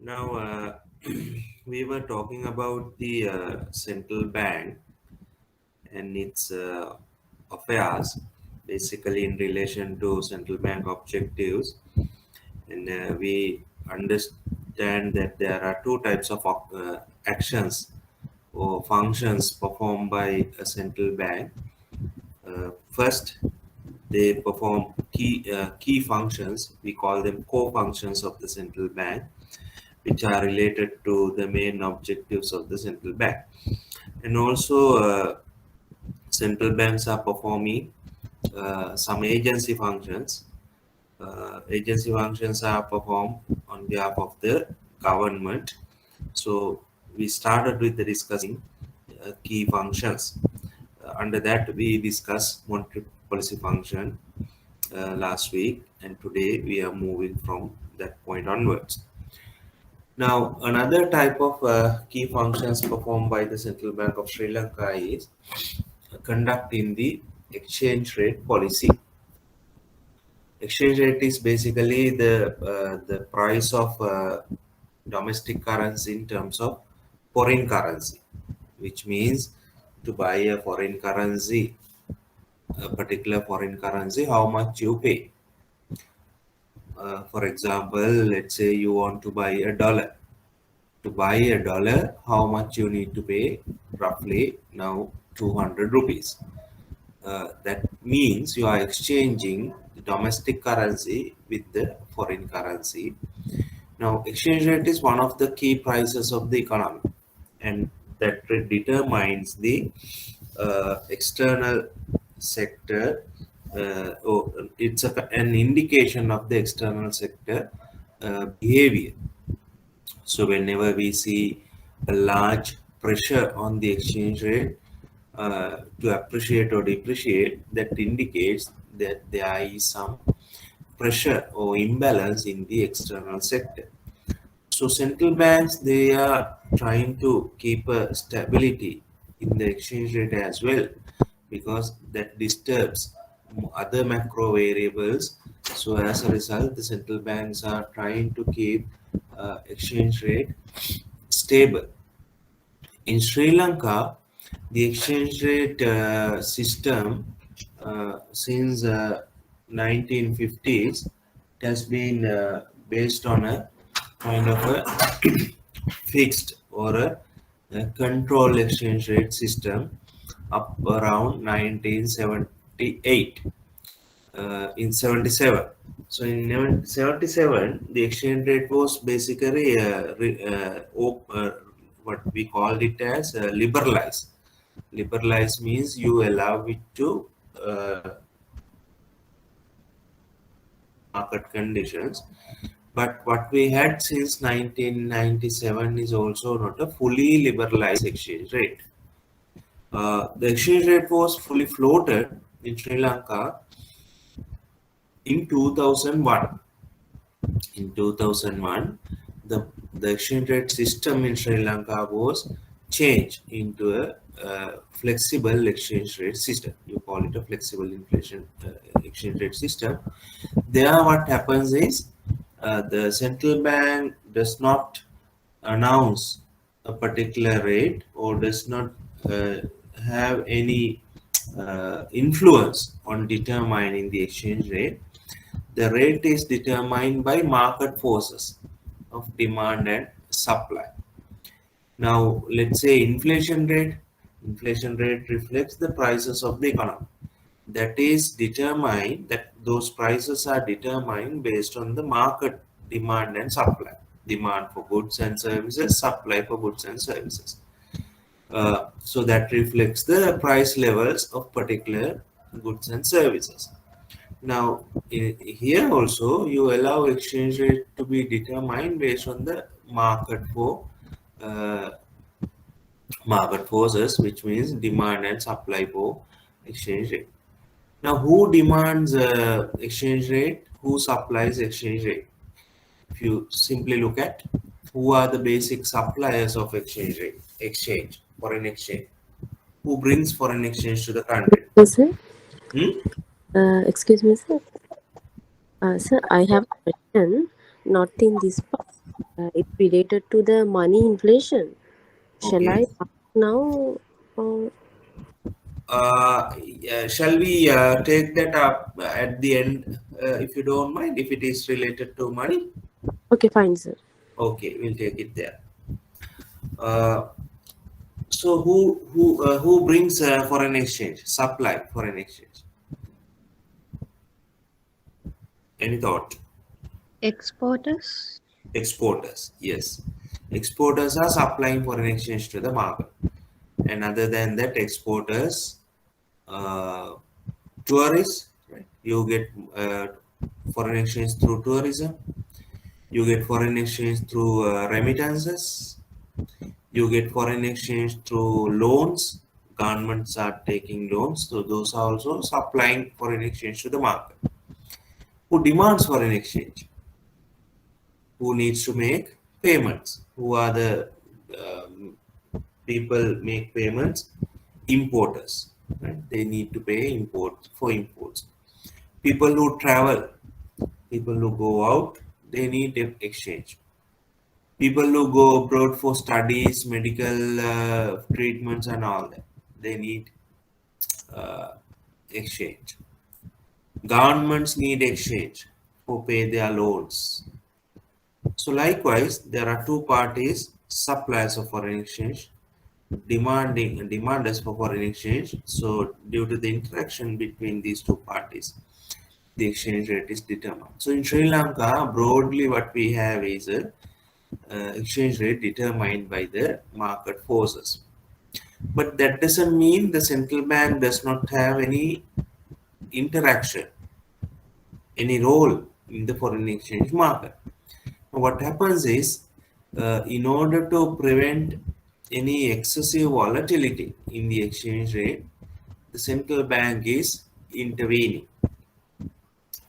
Now, we were talking about the central bank and its affairs, basically in relation to central bank objectives. And we understand that there are two types of actions or functions performed by a central bank. First, they perform key functions. We call them core functions of the central bank, which are related to the main objectives of the central bank. And also, central banks are performing some agency functions. Agency functions are performed on behalf of the government. So we started with the discussing key functions. Under that, we discussed monetary policy function last week, and today we are moving from that point onwards. Now, another type of key functions performed by the Central Bank of Sri Lanka is conducting the exchange rate policy. Exchange rate is basically the price of domestic currency in terms of foreign currency, which means to buy a foreign currency, a particular foreign currency, how much you pay. For example, let's say you want to buy a dollar. To buy a dollar, how much you need to pay? Roughly now 200 rupees. That means you are exchanging the domestic currency with the foreign currency. Now, exchange rate is one of the key prices of the economy, and that determines the external sector. It's an indication of the external sector behavior. So whenever we see a large pressure on the exchange rate to appreciate or depreciate, that indicates that there is some pressure or imbalance in the external sector. So central banks, they are trying to keep a stability in the exchange rate as well, because that disturbs other macro variables. So as a result, the central banks are trying to keep exchange rate stable. In Sri Lanka, the exchange rate system since 1950s, it has been based on a kind of a fixed or a control exchange rate system up around 1978 in 77. So in 77, the exchange rate was basically what we called it as liberalized. Liberalized means you allow it to market conditions. But what we had since 1997 is also not a fully liberalized exchange rate. The exchange rate was fully floated in Sri Lanka in 2001. In 2001, the exchange rate system in Sri Lanka was changed into a flexible exchange rate system. You call it a flexible inflation exchange rate system. There, what happens is the central bank does not announce a particular rate or does not have any influence on determining the exchange rate. The rate is determined by market forces of demand and supply. Now, let's say inflation rate. Inflation rate reflects the prices of the economy. That is determined, that those prices are determined based on the market demand and supply. Demand for goods and services, supply for goods and services. So that reflects the price levels of particular goods and services. Now, here also you allow exchange rate to be determined based on the uh, market forces, which means demand and supply for exchange rate. Now, who demands exchange rate? Who supplies exchange rate? If you simply look at who are the basic suppliers of exchange rate, foreign exchange, who brings foreign exchange to the country? Yes, sir. Hmm? Excuse me, sir. Sir, I have a question. Not in this part. It related to the money inflation. Shall Okay. I ask now? Uh, Shall we take that up at the end, if you don't mind, if it is related to money? okay, fine, sir. Okay, we'll take it there. Uh, so who brings foreign exchange? Supply foreign exchange. Any thought? Exporters. Exporters. Yes, exporters are supplying foreign exchange to the market, and other than that, exporters, uh, tourists. Right? You get foreign exchange through tourism. You get foreign exchange through remittances. You get foreign exchange through loans. Governments are taking loans, so those are also supplying foreign exchange to the market. Who demands foreign exchange? Who needs to make payments? Who are the um, people make payments? Importers. Right? They need to pay import for imports. People who travel, people who go out, they need exchange. People who go abroad for studies, medical treatments, and all that, they need uh, exchange. Governments need exchange for pay their loans. So likewise, there are two parties, suppliers of foreign exchange, demanders for foreign exchange. So due to the interaction between these two parties, the exchange rate is determined. So in Sri Lanka, broadly what we have is a exchange rate determined by the market forces. But that doesn't mean the central bank does not have any interaction, any role in the foreign exchange market. What happens is, in order to prevent any excessive volatility in the exchange rate, the central bank is intervening.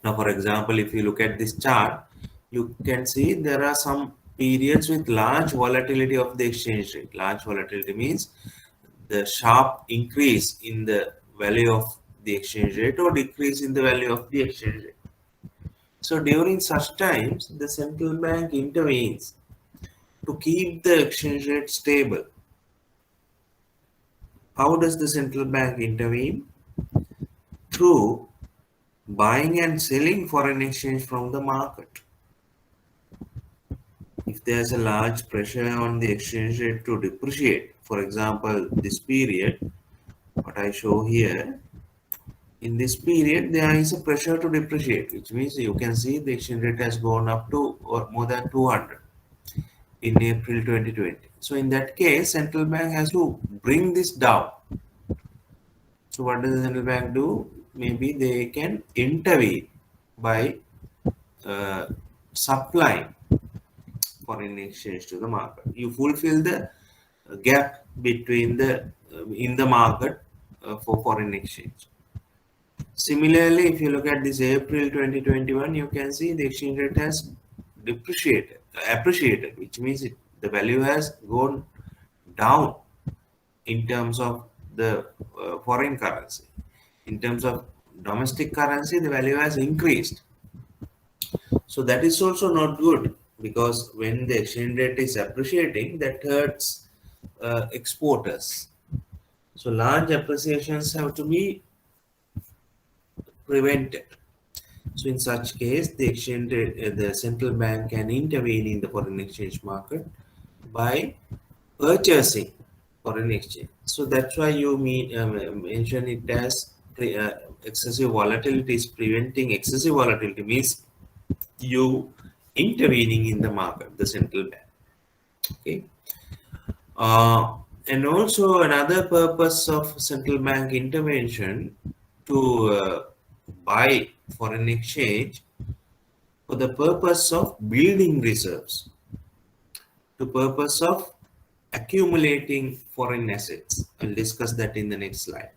Now, for example, if you look at this chart, you can see there are some periods with large volatility of the exchange rate. Large volatility means the sharp increase in the value of the exchange rate or decrease in the value of the exchange rate. So during such times, the central bank intervenes to keep the exchange rate stable. How does the central bank intervene? Through buying and selling foreign exchange from the market. If there's a large pressure on the exchange rate to depreciate, for example, this period, what I show here, in this period there is a pressure to depreciate, which means you can see the exchange rate has gone up to or more than 200 in April 2020. So in that case, central bank has to bring this down. So what does the central bank do? Maybe they can intervene by uh, supplying foreign exchange to the market. You fulfill the gap between the in the market for foreign exchange. Similarly, if you look at this April 2021, you can see the exchange rate has appreciated, which means the value has gone down in terms of the foreign currency. In terms of domestic currency, the value has increased. So that is also not good because when the exchange rate is appreciating, that hurts exporters. So large appreciations have to be prevented. So in such case, the exchange rate, the central bank can intervene in the foreign exchange market by purchasing foreign exchange. So that's why you mention it as excessive volatility is preventing excessive volatility means you intervening in the market, the central bank. Okay. And also another purpose of central bank intervention to buy foreign exchange for the purpose of building reserves, to purpose of accumulating foreign assets. I'll discuss that in the next slide.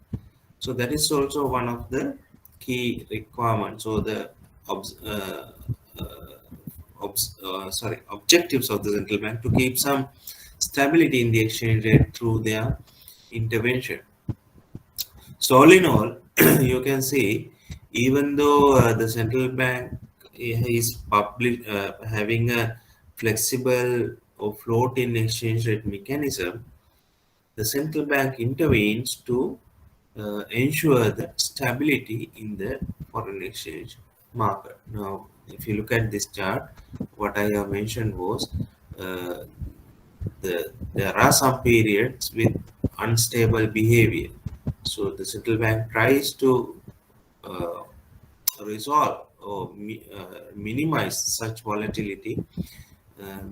So that is also one of the key requirements or the objectives of the central bank to keep some stability in the exchange rate through their intervention. So all in all, you can see even though the central bank is having a flexible or floating exchange rate mechanism, the central bank intervenes to ensure the stability in the foreign exchange market. Now, if you look at this chart, what I have mentioned was uh, there are some periods with unstable behavior. So the central bank tries to uh, resolve or minimize such volatility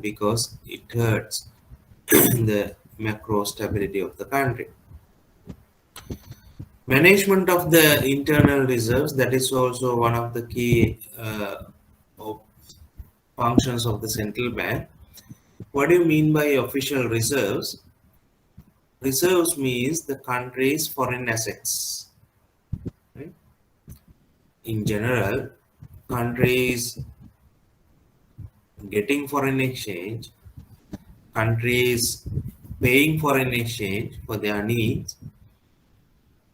because it hurts the macro stability of the country. Management of the internal reserves, that is also one of the key functions of the central bank. What do you mean by official reserves? Reserves means the country's foreign assets. Right? In general, countries getting foreign exchange, countries paying foreign exchange for their needs,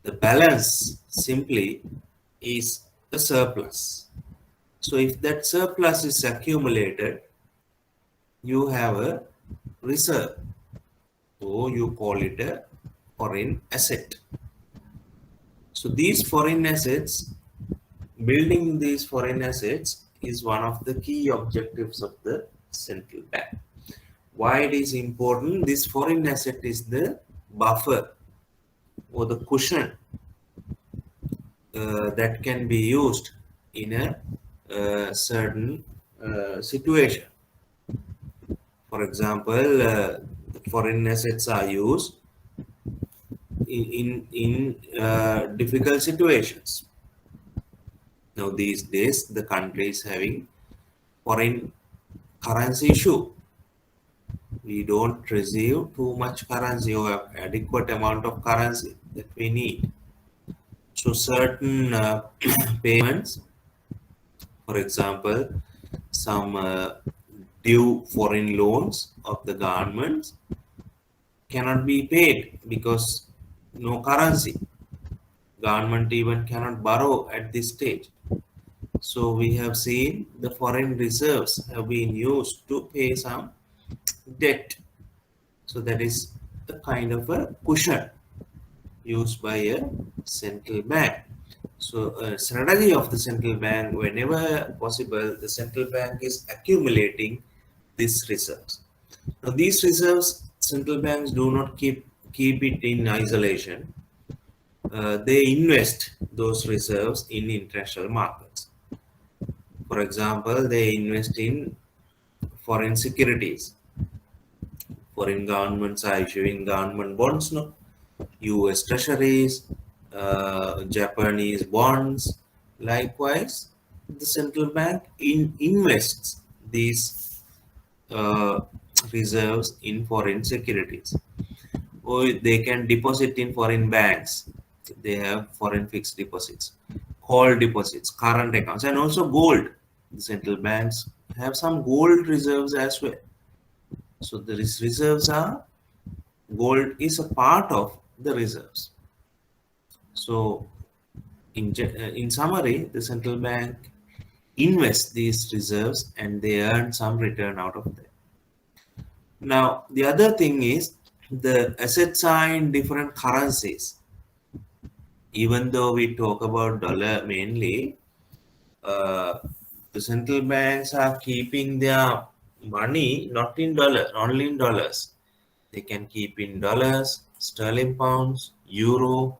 the balance simply is a surplus. So if that surplus is accumulated, you have a reserve, or you call it a foreign asset. So these foreign assets, building these foreign assets is one of the key objectives of the central bank. Why it is important? This foreign asset is the buffer or the cushion that can be used in a certain situation. For example, foreign assets are used in difficult situations. Now, these days, the country is having foreign currency issue. We don't receive too much currency or adequate amount of currency that we need. So, certain payments, for example, some due foreign loans of the governments cannot be paid because no currency. Government even cannot borrow at this stage. So we have seen the foreign reserves have been used to pay some debt. So that is a kind of a cushion used by a central bank. So a strategy of the central bank, whenever possible, the central bank is accumulating these reserves. Now these reserves, central banks do not keep it in isolation. They invest those reserves in international markets. For example, they invest in foreign securities. Foreign governments are issuing government bonds, no? US treasuries, Japanese bonds. Likewise, the central bank invests these uh, reserves in foreign securities, or they can deposit in foreign banks. They have foreign fixed deposits, call deposits, current accounts, and also gold. The central banks have some gold reserves as well. So the reserves are, gold is a part of the reserves. So in summary, the central bank invests these reserves and they earn some return out of them. Now the other thing is the assets are in different currencies. Even though we talk about dollar mainly, uh, the central banks are keeping their money not in dollar, only in dollars. They can keep in dollars, sterling pounds, euro,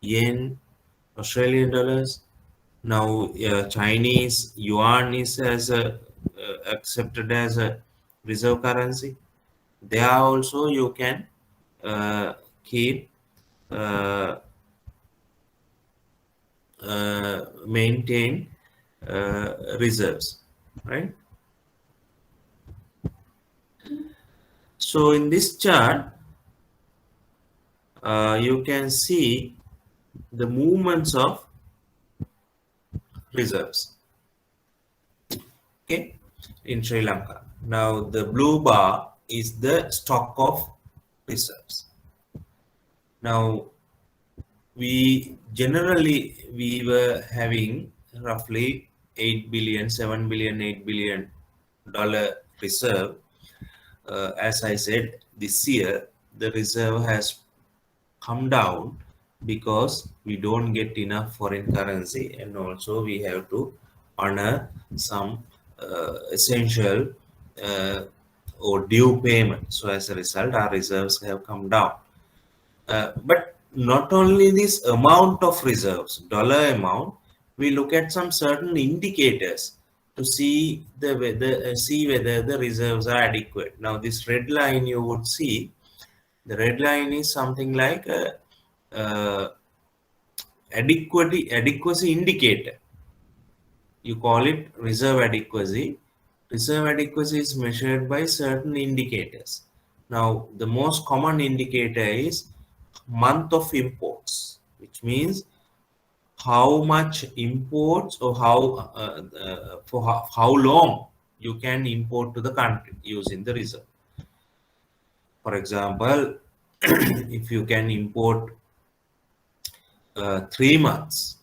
yen, Australian dollars. Now, Chinese yuan is as a, accepted as a reserve currency. There also you can keep uh, maintain reserves, right? So in this chart, you can see the movements of reserves, okay, in Sri Lanka. Now the blue bar is the stock of reserves. Now we were having roughly 8 billion, 7 billion, 8 billion dollar reserve. as I said, this year the reserve has come down because we don't get enough foreign currency, and also we have to honor some essential uh, or due payment. So as a result, our reserves have come down. But not only this amount of reserves, dollar amount, we look at some certain indicators to see the whether see whether the reserves are adequate. Now, this red line you would see, the red line is something like a, adequacy indicator. You call it reserve adequacy. Reserve adequacy is measured by certain indicators. Now, the most common indicator is month of imports, which means how much imports or how long you can import to the country using the reserve. For example, if you can import 3 months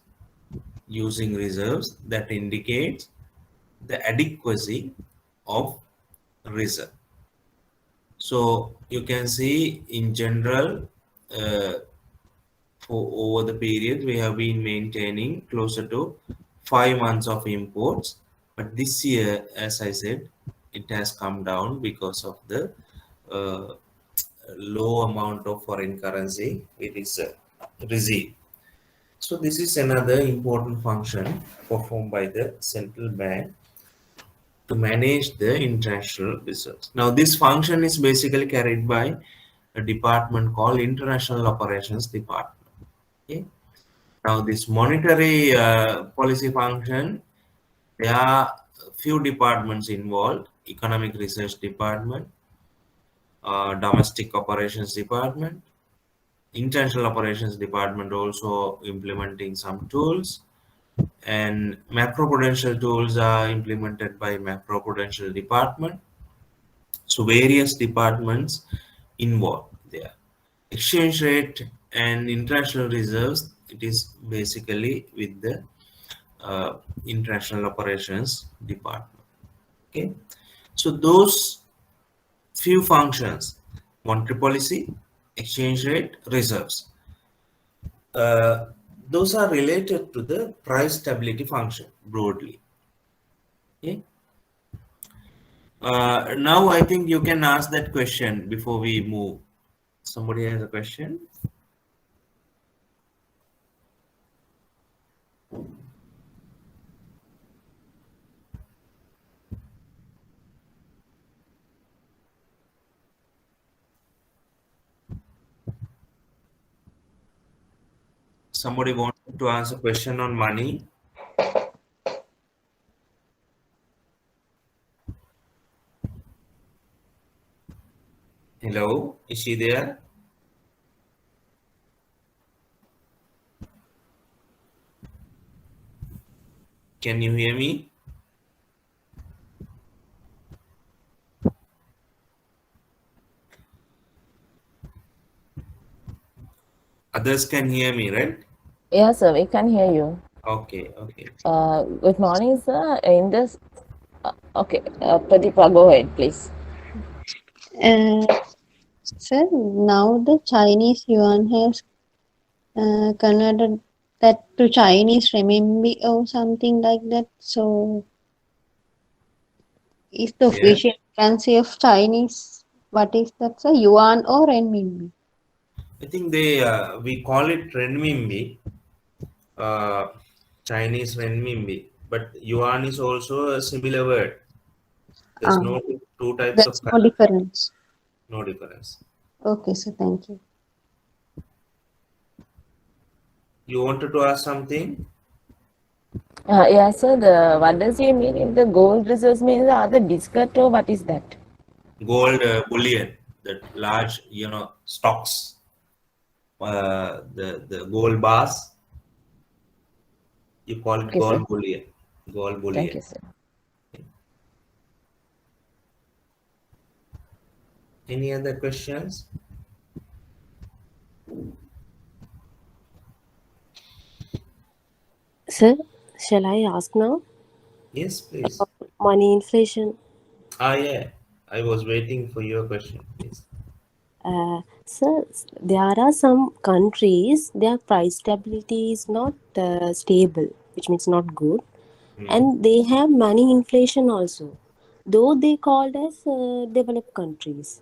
using reserves, that indicates the adequacy of reserve. So you can see in general, for over the period we have been maintaining closer to 5 months of imports, but this year, as I said, it has come down because of the uh, low amount of foreign currency it is received. So this is another important function performed by the central bank to manage the international reserves. Now, this function is basically carried by a department called International Operations Department. Okay. Now, this monetary policy function, there are a few departments involved: Economic Research Department, Domestic Operations Department, International Operations Department also implementing some tools, and macroprudential tools are implemented by macroprudential department. So various departments involved there. Exchange rate and international reserves, it is basically with the international operations department. Okay, so those few functions: monetary policy, exchange rate, reserves, uh, those are related to the price stability function broadly. Okay. Now I think you can ask that question before we move. Somebody has a question? Somebody wanted to ask a question on money. Hello, is she there? Can you hear me? Others can hear me, right? Yes, sir, we can hear you. Okay, okay. Good morning, sir. In this, okay, Pradipa, go ahead, please. Sir, now the Chinese yuan has converted that to Chinese renminbi or something like that. So, is the Yeah. official currency of Chinese, what is that, sir? Yuan or renminbi? I think they we call it renminbi, uh, Chinese renminbi, but yuan is also a similar word. There's Ah, no two types of that's no currency, difference. no difference. Okay, sir, thank you. You wanted to ask something? Yes, sir. What does he mean? In the gold reserves means are the discount or what is that? Gold bullion, that large, stocks, the gold bars. You call it Okay, sir. gold bullion. Gold Thank bullion. you, sir. Any other questions? Sir, shall I ask now? Yes, please. Money inflation. Yeah. I was waiting for your question, please. Sir, there are some countries, their price stability is not stable, which means not good, Hmm. and they have money inflation also, though they called as developed countries,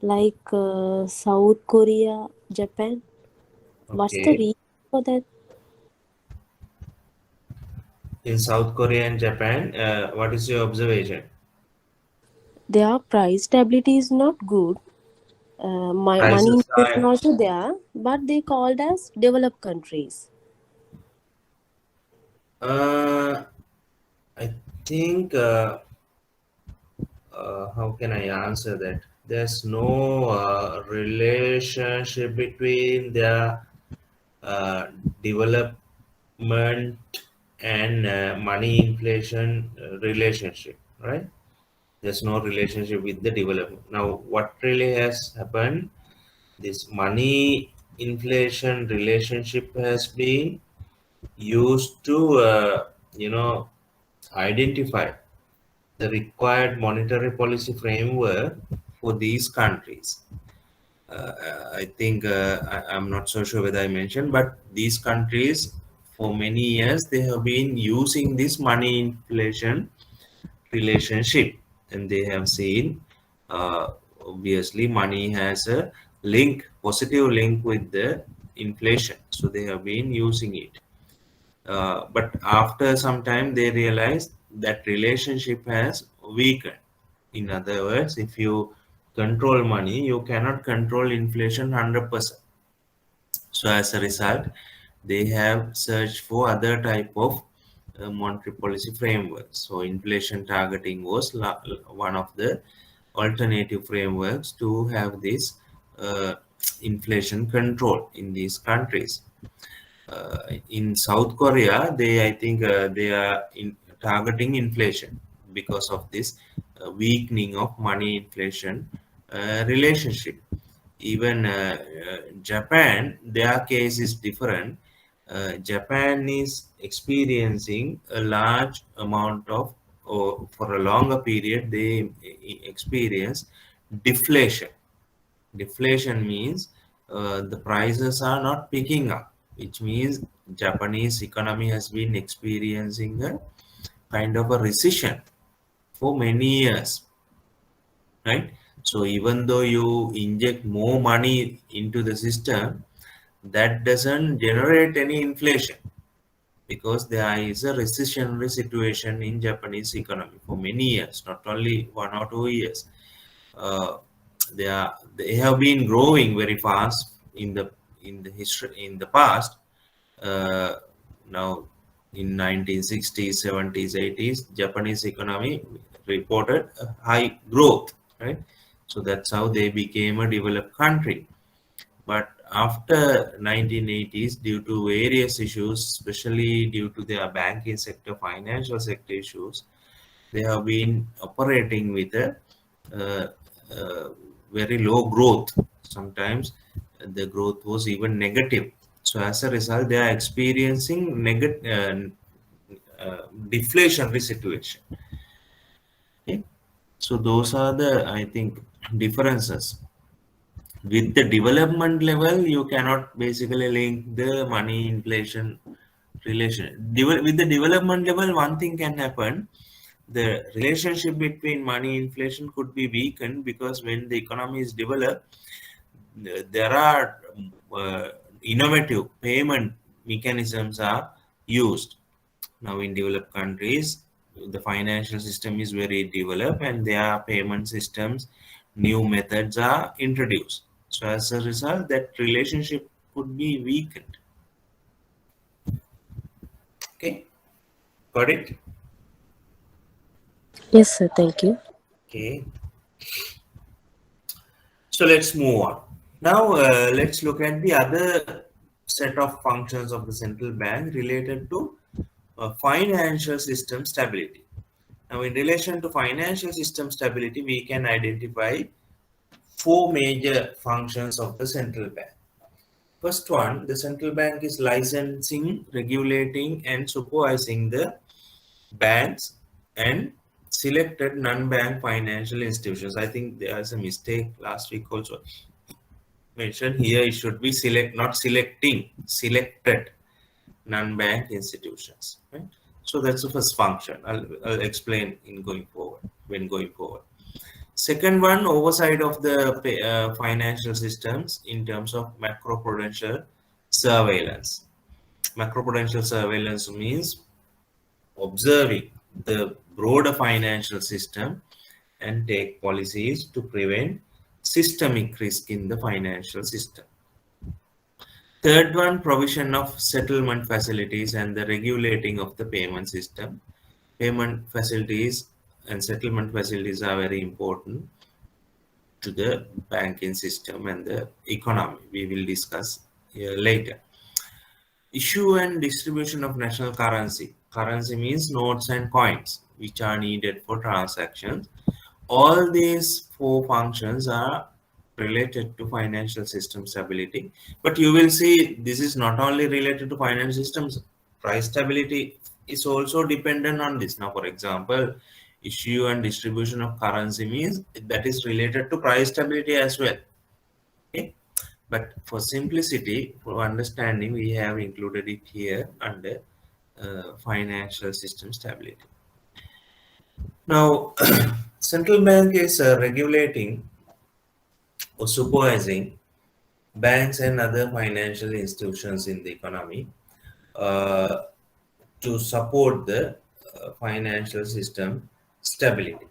like South Korea, Japan. What's the Okay. reason for that? In South Korea and Japan, what is your observation? Their price stability is not good. Money Prices inflation are. also there, but they called as developed countries. Uh, I think. How can I answer that? There's no relationship between their uh, development and money inflation relationship, right? There's no relationship with the development. Now, what really has happened? This money inflation relationship has been used to, identify the required monetary policy framework for these countries. I think I'm not so sure whether I mentioned, but these countries for many years they have been using this money inflation relationship, and they have seen obviously money has a positive link with the inflation, so they have been using it. But after some time, they realized that relationship has weakened. In other words, if you control money, you cannot control inflation 100%. So as a result, they have searched for other type of monetary policy frameworks. So inflation targeting was one of the alternative frameworks to have this uh, inflation control in these countries. In South Korea, I think they are targeting inflation because of this weakening of money inflation relationship. Even Japan, their case is different. Japan is experiencing a large amount of, or for a longer period, they experience deflation. Deflation means the prices are not picking up, which means Japanese economy has been experiencing a kind of a recession for many years, right? So even though you inject more money into the system, that doesn't generate any inflation because there is a recessionary situation in Japanese economy for many years, not only 1 or 2 years. uh, they have been growing very fast in the history in the past. uh, Now in 1960s, 70s, 80s, Japanese economy reported a high growth, right? So that's how they became a developed country. But after 1980s, due to various issues, especially due to their banking sector, financial sector issues, they have been operating with a uh, uh, very low growth. Sometimes the growth was even negative. So as a result, they are experiencing deflationary situation. Okay? So those are the, I think, differences. With the development level, you cannot basically link the money inflation relation. With the development level, one thing can happen. The relationship between money inflation could be weakened because when the economy is developed, there are innovative payment mechanisms are used. Now in developed countries, the financial system is very developed and their payment systems, new methods are introduced. So as a result, that relationship could be weakened. Okay, got it? Yes, sir. Thank you. Okay, so let's move on. Now let's look at the other set of functions of the central bank related to financial system stability. Now, in relation to financial system stability, we can identify four major functions of the central bank. First one, the central bank is licensing, regulating, and supervising the banks and selected non-bank financial institutions. I think there's a mistake last week also mentioned here. It should be not selecting, selected non-bank institutions. Right? So that's the first function. I'll explain in going forward when going forward. Second one, oversight of the financial systems in terms of macroprudential surveillance. Macroprudential surveillance means observing the broader financial system and take policies to prevent systemic risk in the financial system. Third one, provision of settlement facilities and the regulating of the payment system. Payment facilities and settlement facilities are very important to the banking system and the economy. We will discuss here later. Issue and distribution of national currency. Currency means notes and coins, which are needed for transactions. All these four functions are related to financial system stability. But you will see this is not only related to financial systems, price stability is also dependent on this. Now, for example, issue and distribution of currency means that is related to price stability as well. Okay? But for simplicity, for understanding, we have included it here under financial system stability. Now, central bank is regulating or supervising banks and other financial institutions in the economy uh, to support the financial system stability.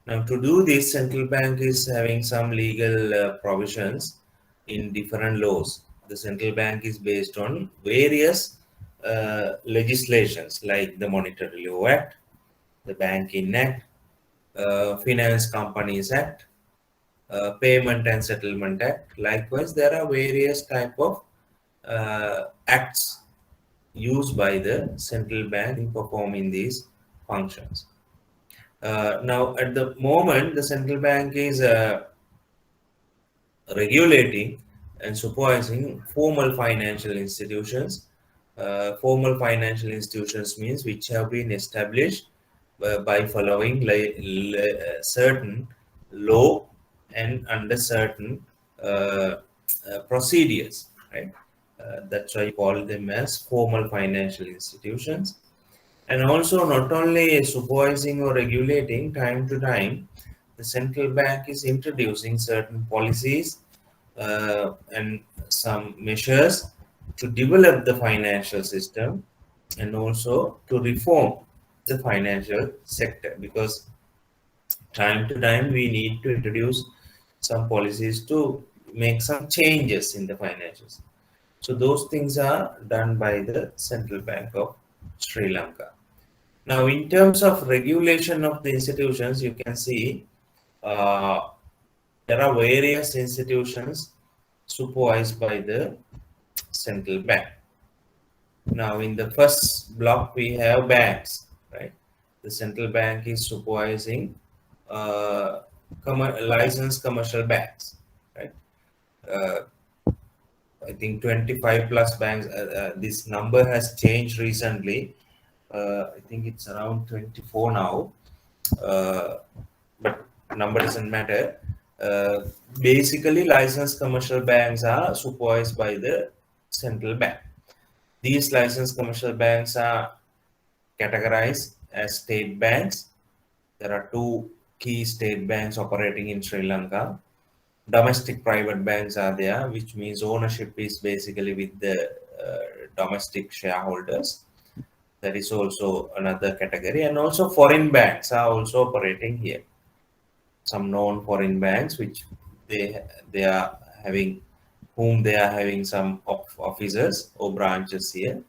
Now, to do this, central bank is having some legal provisions in different laws. The central bank is based on various legislations like the Monetary Law Act, the Banking Act, Finance Companies Act, Payment and Settlement Act. Likewise, there are various type of acts used by the central bank in performing these functions. Now, at the moment, the central bank is regulating and supervising formal financial institutions. Formal financial institutions means which have been established by following certain law and under certain procedures, right? That's why I call them as formal financial institutions. And also not only supervising or regulating, time to time, the central bank is introducing certain policies and some measures to develop the financial system and also to reform the financial sector, because time to time we need to introduce some policies to make some changes in the financials. So those things are done by the Central Bank of Sri Lanka. Now, in terms of regulation of the institutions, you can see there are various institutions supervised by the central bank. Now, in the first block, we have banks, right? The central bank is supervising licensed commercial banks, right? I think 25 plus banks. This number has changed recently. I think it's around 24 now, but number doesn't matter. Basically, licensed commercial banks are supervised by the central bank. These licensed commercial banks are categorized as state banks. There are two key state banks operating in Sri Lanka. Domestic private banks are there, which means ownership is basically with the domestic shareholders. That is also another category. And also foreign banks are also operating here. Some known foreign banks, which they are having, whom they are having some offices or branches here.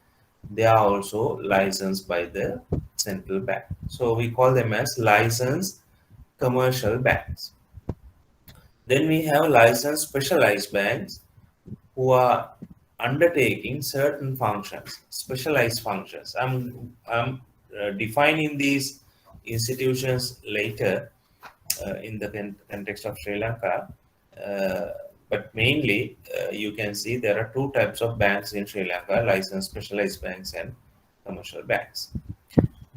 They are also licensed by the central bank. So we call them as licensed commercial banks. Then we have licensed specialized banks who are undertaking certain functions, specialized functions. I'm defining these institutions later in the context of Sri Lanka. But mainly, you can see there are two types of banks in Sri Lanka: licensed specialized banks and commercial banks.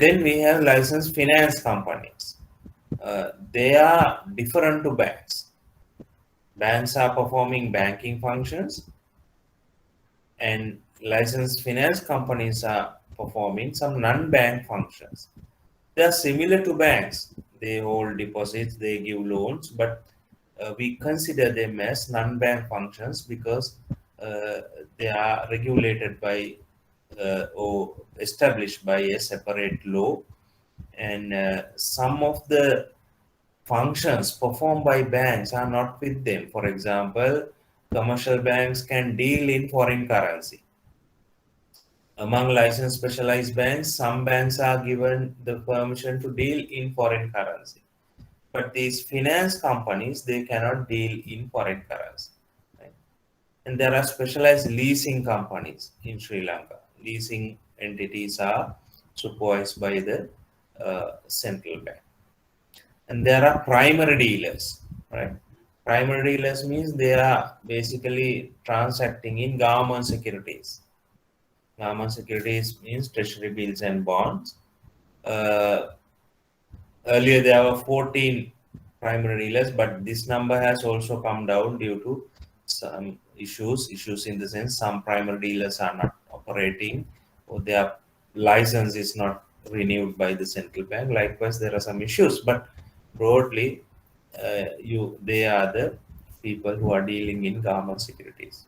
Then we have licensed finance companies. They are different to banks. Banks are performing banking functions, and licensed finance companies are performing some non-bank functions. They are similar to banks. They hold deposits, they give loans, but we consider them as non-bank functions because uh, they are regulated by or established by a separate law, and some of the functions performed by banks are not with them. For example, commercial banks can deal in foreign currency. Among licensed specialized banks, some banks are given the permission to deal in foreign currency. But these finance companies, they cannot deal in foreign currency. Right? And there are specialized leasing companies in Sri Lanka. Leasing entities are supervised by the central bank. And there are primary dealers, right? Primary dealers means they are basically transacting in government securities. Government securities means treasury bills and bonds. Uh, Earlier there were 14 primary dealers, but this number has also come down due to some issues in the sense some primary dealers are not operating or their license is not renewed by the central bank. Likewise, there are some issues, but broadly, they are the people who are dealing in government securities.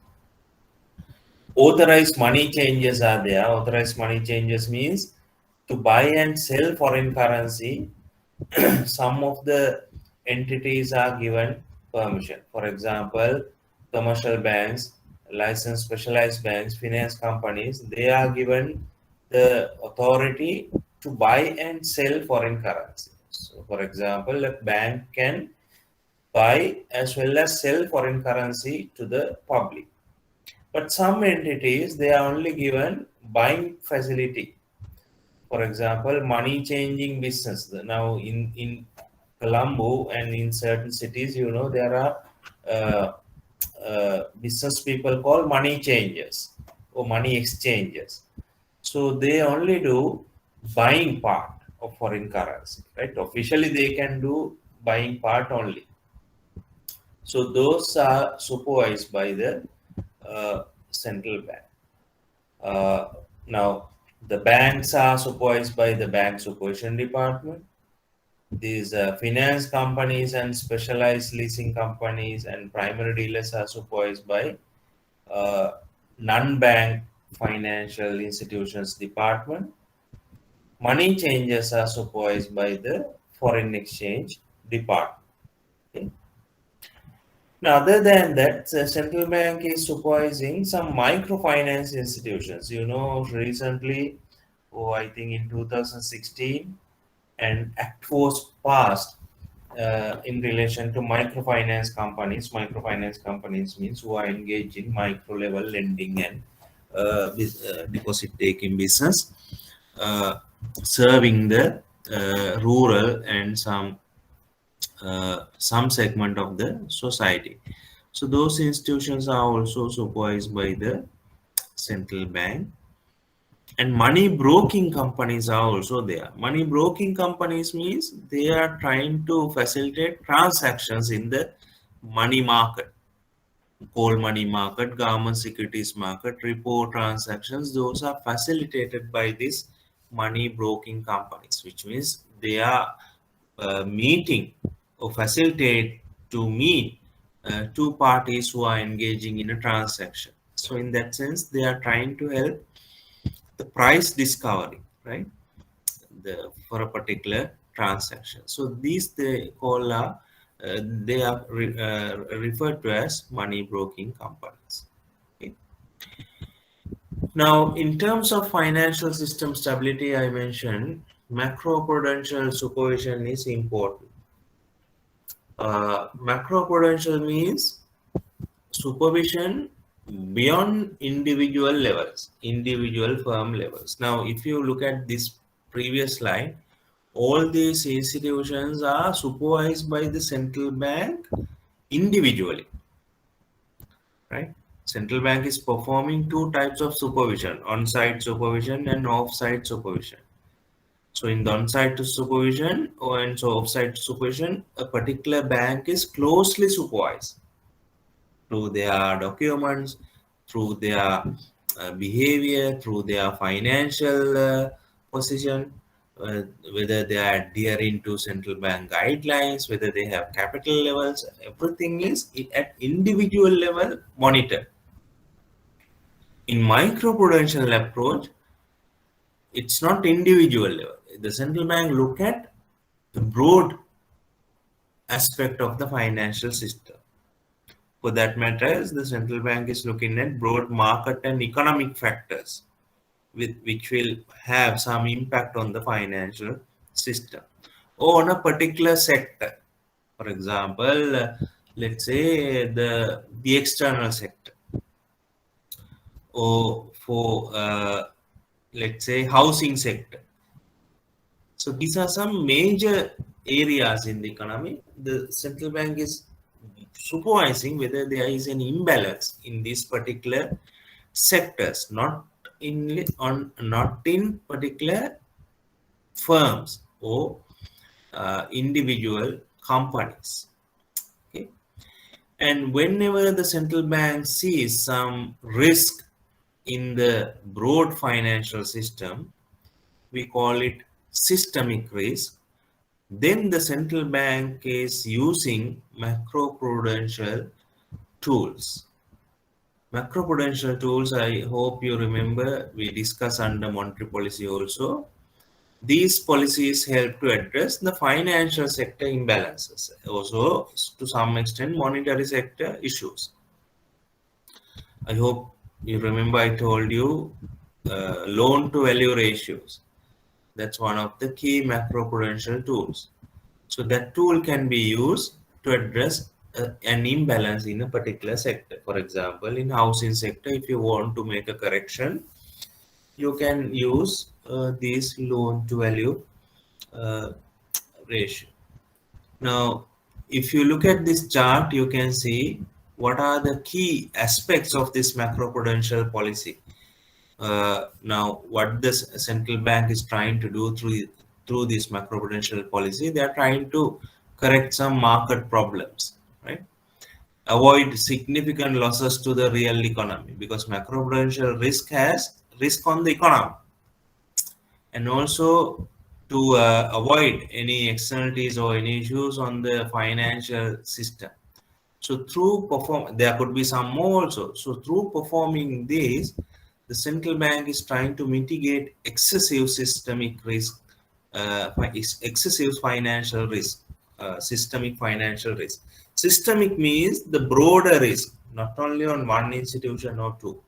Authorized money changes are there. Authorized money changes means to buy and sell foreign currency. Some of the entities are given permission. For example, commercial banks, licensed specialized banks, finance companies, they are given the authority to buy and sell foreign currency. So, for example, a bank can buy as well as sell foreign currency to the public. But some entities, they are only given buying facility. For example, money changing business. Now in Colombo and in certain cities, there are business people called money changers or money exchangers. So they only do buying part of foreign currency, right? Officially, they can do buying part only. So those are supervised by the central bank. Now, the banks are supervised by the bank supervision department. These finance companies and specialized leasing companies and primary dealers are supervised by uh, non-bank financial institutions department. Money changers are supervised by the foreign exchange department. Okay. Now, other than that, the central bank is supervising some microfinance institutions. Recently, I think in 2016, an act was passed in relation to microfinance companies. Microfinance companies means who are engaged in micro level lending and deposit taking business, uh, serving the rural and some segment of the society. So those institutions are also supervised by the central bank. And money broking companies are also there. Money broking companies means they are trying to facilitate transactions in the money market, coal money market, government securities market, repo transactions. Those are facilitated by these money broking companies, which means they are meeting or facilitate to meet two parties who are engaging in a transaction. So in that sense, they are trying to help the price discovery, right? For a particular transaction. So these they are referred to as money broking companies. Okay. Now, in terms of financial system stability, I mentioned macroprudential supervision is important. Macroprudential means supervision beyond individual levels, individual firm levels. Now, if you look at this previous slide, all these institutions are supervised by the central bank individually, right? Central bank is performing two types of supervision: on-site supervision and off-site supervision. So in the on-site supervision and so off-site supervision, a particular bank is closely supervised through their documents, through their behavior, through their financial position, uh, whether they are adhering to central bank guidelines, whether they have capital levels, everything is at individual level monitored. In microprudential approach, it's not individual level. The central bank look at the broad aspect of the financial system. For that matter, the central bank is looking at broad market and economic factors which will have some impact on the financial system or on a particular sector. For example, let's say the external sector, or for let's say housing sector. So these are some major areas in the economy. The central bank is supervising whether there is an imbalance in these particular sectors, not in particular firms or individual companies. Okay? And whenever the central bank sees some risk in the broad financial system, we call it systemic risk. Then the central bank is using macroprudential tools. Macroprudential tools, I hope you remember, we discussed under monetary policy also. These policies help to address the financial sector imbalances, also to some extent monetary sector issues. I hope you remember I told you loan to value ratios. That's one of the key macroprudential tools. So that tool can be used to address an imbalance in a particular sector. For example, in housing sector, if you want to make a correction, you can use this loan to value ratio. Now, if you look at this chart, you can see what are the key aspects of this macroprudential policy. Now, what the central bank is trying to do through this macroprudential policy, they are trying to correct some market problems, right? Avoid significant losses to the real economy, because macroprudential risk has risk on the economy, and also to avoid any externalities or any issues on the financial system. So there could be some more also. So through performing this, the central bank is trying to mitigate excessive systemic risk, excessive financial risk, systemic financial risk. Systemic means the broader risk, not only on one institution or two.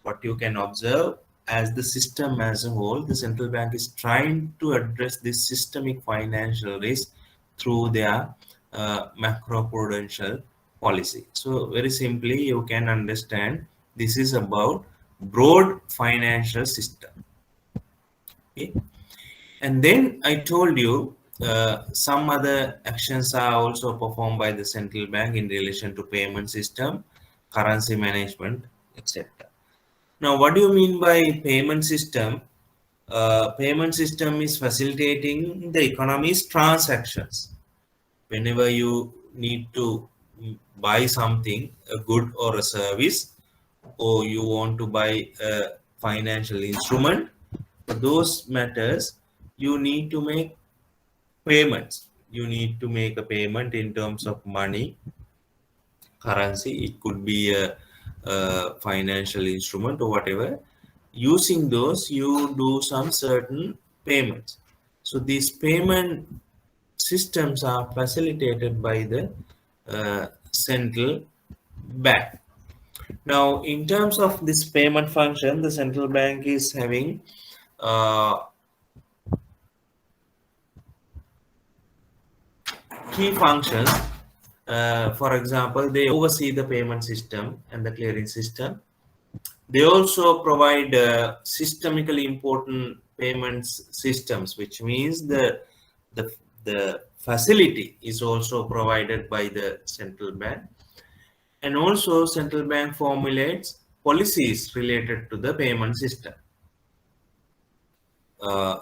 What you can observe as the system as a whole, the central bank is trying to address this systemic financial risk through their macroprudential policy. So very simply, you can understand this is about broad financial system. Okay? And then I told you some other actions are also performed by the central bank in relation to payment system, currency management, etc. Now, what do you mean by payment system? Payment system is facilitating the economy's transactions. Whenever you need to buy something, a good or a service, or you want to buy a financial instrument, for those matters, you need to make payments. You need to make a payment in terms of money, currency. It could be a financial instrument or whatever. Using those, you do some certain payments. So these payment systems are facilitated by the central bank. Now, in terms of this payment function, the central bank is having key functions. For example, they oversee the payment system and the clearing system. They also provide systemically important payments systems, which means the facility is also provided by the central bank. And also central bank formulates policies related to the payment system.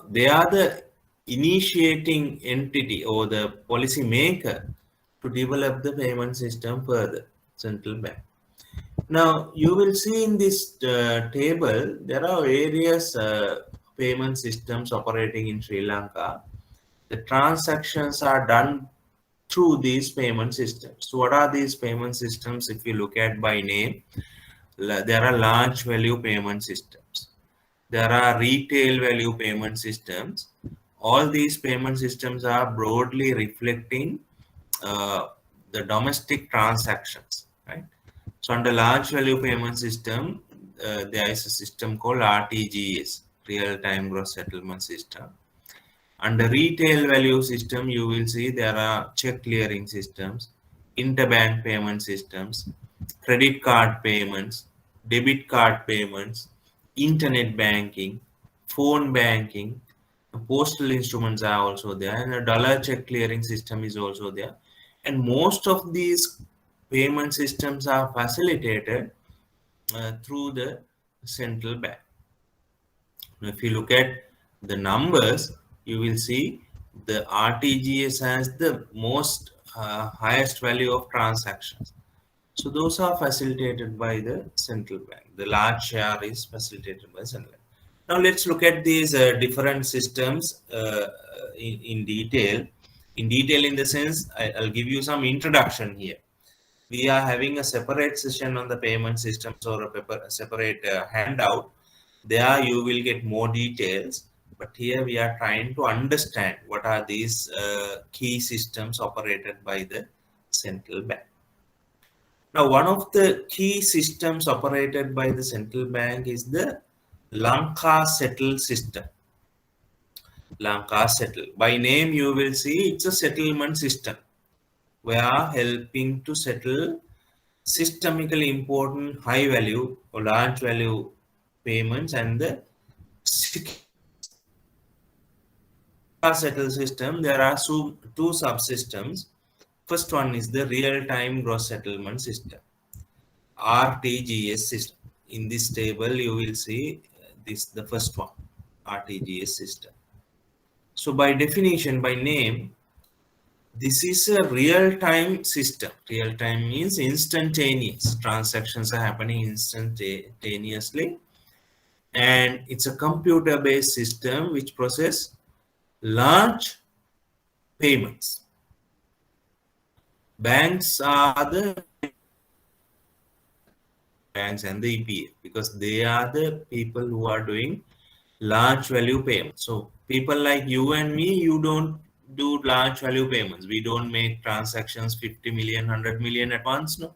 They are the initiating entity or the policy maker to develop the payment system further, central bank. Now, you will see in this table, there are various payment systems operating in Sri Lanka. The transactions are done through these payment systems. So what are these payment systems? If you look at by name, there are large value payment systems. There are retail value payment systems. All these payment systems are broadly reflecting the domestic transactions, right? So under large value payment system, there is a system called RTGS, real time gross settlement system. Under retail value system, you will see there are check clearing systems, interbank payment systems, credit card payments, debit card payments, internet banking, phone banking, postal instruments are also there, and a dollar check clearing system is also there. And most of these payment systems are facilitated through the central bank. Now, if you look at the numbers, you will see the RTGS has the most highest value of transactions. So those are facilitated by the central bank. The large share is facilitated by central bank. Now let's look at these different systems in detail. In detail, in the sense, I'll give you some introduction here. We are having a separate session on the payment systems or a separate handout. There you will get more details, but here we are trying to understand what are these key systems operated by the central bank. Now, one of the key systems operated by the central bank is the Lanka Settle system. Lanka Settle. By name, you will see it's a settlement system. We are helping to settle systemically important high value or large value payments and the settle system. There are two subsystems. First one is the real-time gross settlement system, RTGS system. In this table, you will see this the first one, RTGS system. So by definition, by name, this is a real-time system. Real-time means instantaneous. Transactions are happening instantaneously. And it's a computer-based system which process large payments. Banks are the banks and the EPF because they are the people who are doing large value payments. So people like you and me, you don't do large value payments. We don't make transactions 50 million, 100 million at once, no.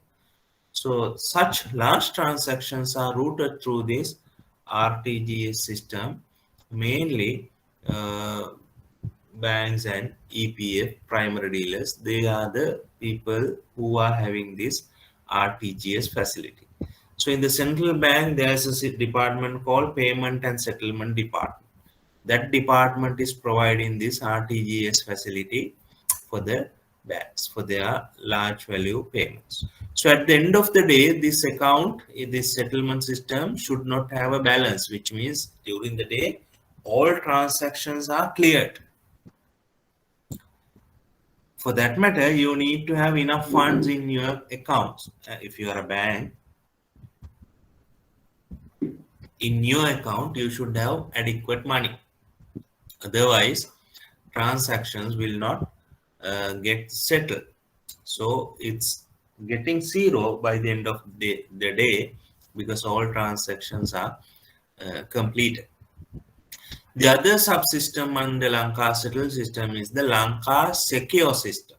So such large transactions are routed through this RTGS system, mainly banks and EPF primary dealers. They are the people who are having this RTGS facility. So in the central bank, there's a department called Payment and Settlement Department. That department is providing this RTGS facility for the banks for their large value payments. So at the end of the day, this account, this settlement system should not have a balance, which means during the day, all transactions are cleared. For that matter, you need to have enough funds in your accounts. If you are a bank, in your account, you should have adequate money. Otherwise, transactions will not get settled. So it's getting zero by the end of the day because all transactions are completed. The other subsystem on the Lanka Settle system is the Lanka Secure system.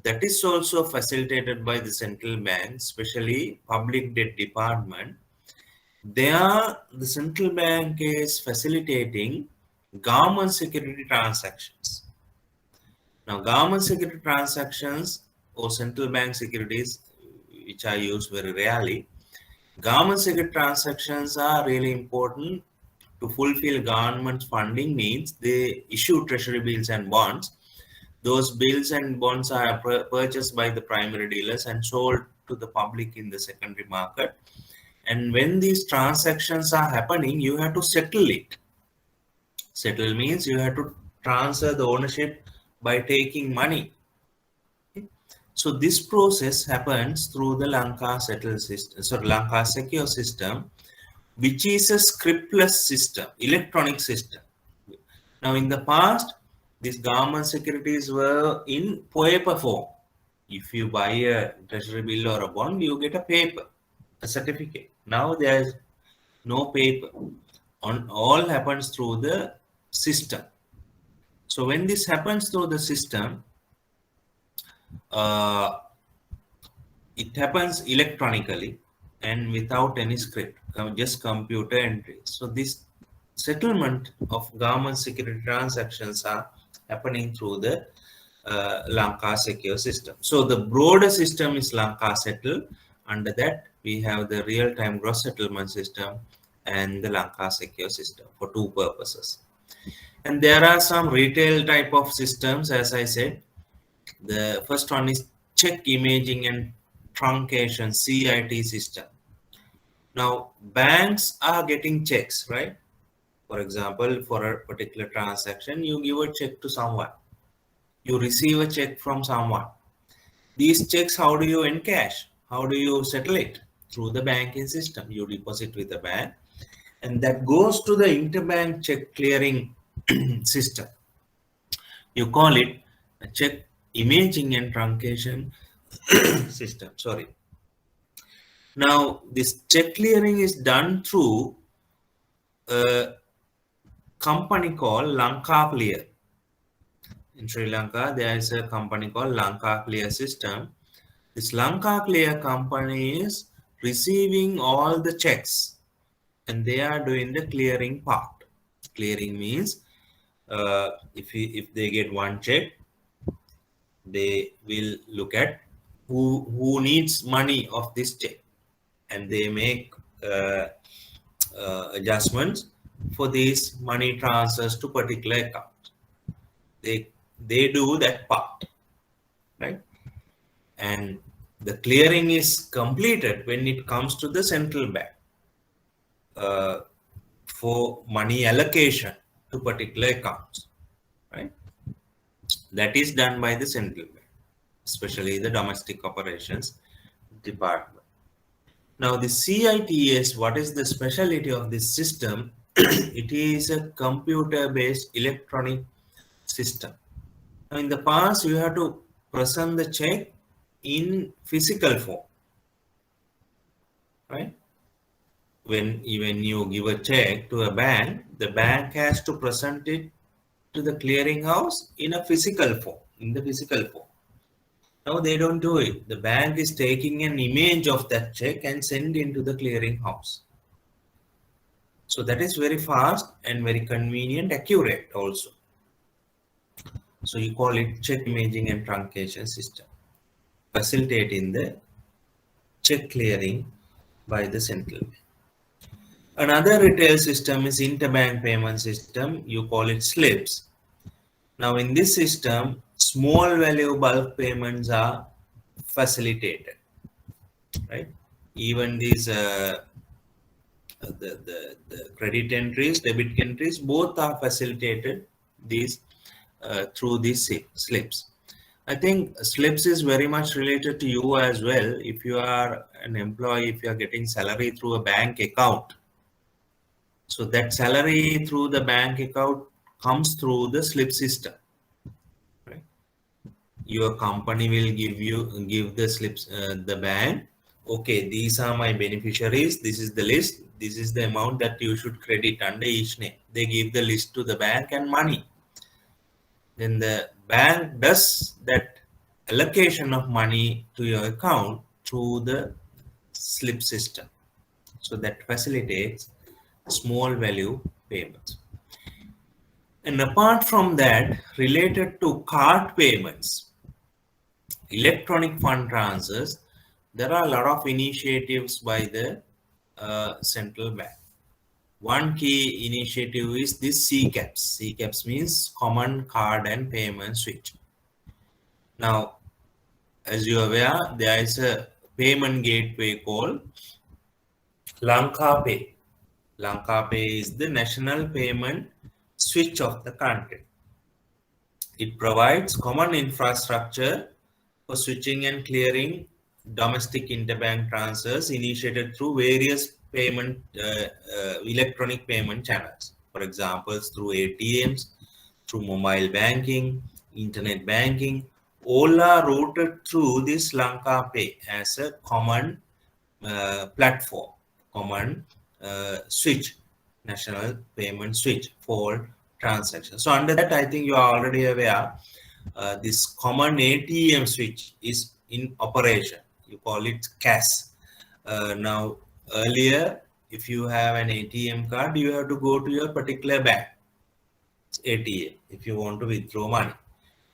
That is also facilitated by the central bank, especially public debt department. There, the central bank is facilitating government security transactions. Now, government security transactions or central bank securities, which are used very rarely, government security transactions are really important to fulfill government funding needs. They issue treasury bills and bonds. Those bills and bonds are purchased by the primary dealers and sold to the public in the secondary market. And when these transactions are happening, you have to settle it. Settle means you have to transfer the ownership by taking money. Okay. So this process happens through the Lanka settle system, so Lanka secure system, which is a scriptless system, electronic system. Now, in the past, these government securities were in paper form. If you buy a treasury bill or a bond, you get a paper, a certificate. Now there is no paper. On all happens through the system. So when this happens through the system, uh, it happens electronically and without any script, just computer entry. So this settlement of government security transactions are happening through the Lanka secure system. So the broader system is Lanka settle. Under that, we have the real-time gross settlement system and the Lanka secure system for two purposes. And there are some retail type of systems, as I said. The first one is check imaging and truncation CIT system. Now, banks are getting checks, right? For example, for a particular transaction, you give a check to someone. You receive a check from someone. These checks, how do you encash? How do you settle it? Through the banking system. You deposit with the bank, and that goes to the interbank check clearing system. You call it a check imaging and truncation system. Sorry. Now, this check clearing is done through a company called Lanka Clear. In Sri Lanka, there is a company called Lanka Clear System. This Lanka Clear company is receiving all the checks and they are doing the clearing part. Clearing means if they get one check, they will look at who needs money of this check and they make adjustments for these money transfers to particular accounts. They do that part, right? And the clearing is completed when it comes to the central bank for money allocation to particular accounts, right? That is done by the central bank, especially the domestic operations department. Now, the CITS, what is the specialty of this system? It is a computer-based electronic system. Now, in the past, you have to present the check in physical form, right? When you give a check to a bank, the bank has to present it to the clearinghouse in a physical form, in the physical form. Now they don't do it. The bank is taking an image of that check and send into the clearinghouse. So that is very fast and very convenient, accurate also. So you call it check imaging and truncation system, facilitating the check clearing by the central bank. Another retail system is interbank payment system. You call it slips. Now in this system, small value bulk payments are facilitated, right? Even these the credit entries, debit entries, both are facilitated these through these slips. I think slips is very much related to you as well. If you are an employee, if you are getting salary through a bank account, so that salary through the bank account comes through the slip system. Right? Your company will give the slips the bank. Okay, these are my beneficiaries. This is the list. This is the amount that you should credit under each name. They give the list to the bank and money. Then the bank does that allocation of money to your account through the slip system. So that facilitates small value payments. And apart from that, related to card payments, electronic fund transfers, there are a lot of initiatives by the central bank. One key initiative is this CCAPS. CCAPS means Common Card and Payment Switch. Now, as you are aware, there is a payment gateway called Lanka Pay. Lanka Pay is the national payment switch of the country. It provides common infrastructure for switching and clearing domestic interbank transfers initiated through various electronic payment channels. For example, through ATMs, through mobile banking, internet banking, all are routed through this Lanka Pay as a common platform, common switch, national payment switch for transactions. So under that, I think you are already aware, this common ATM switch is in operation. You call it CAS. Now, earlier, if you have an ATM card, you have to go to your particular bank ATM if you want to withdraw money.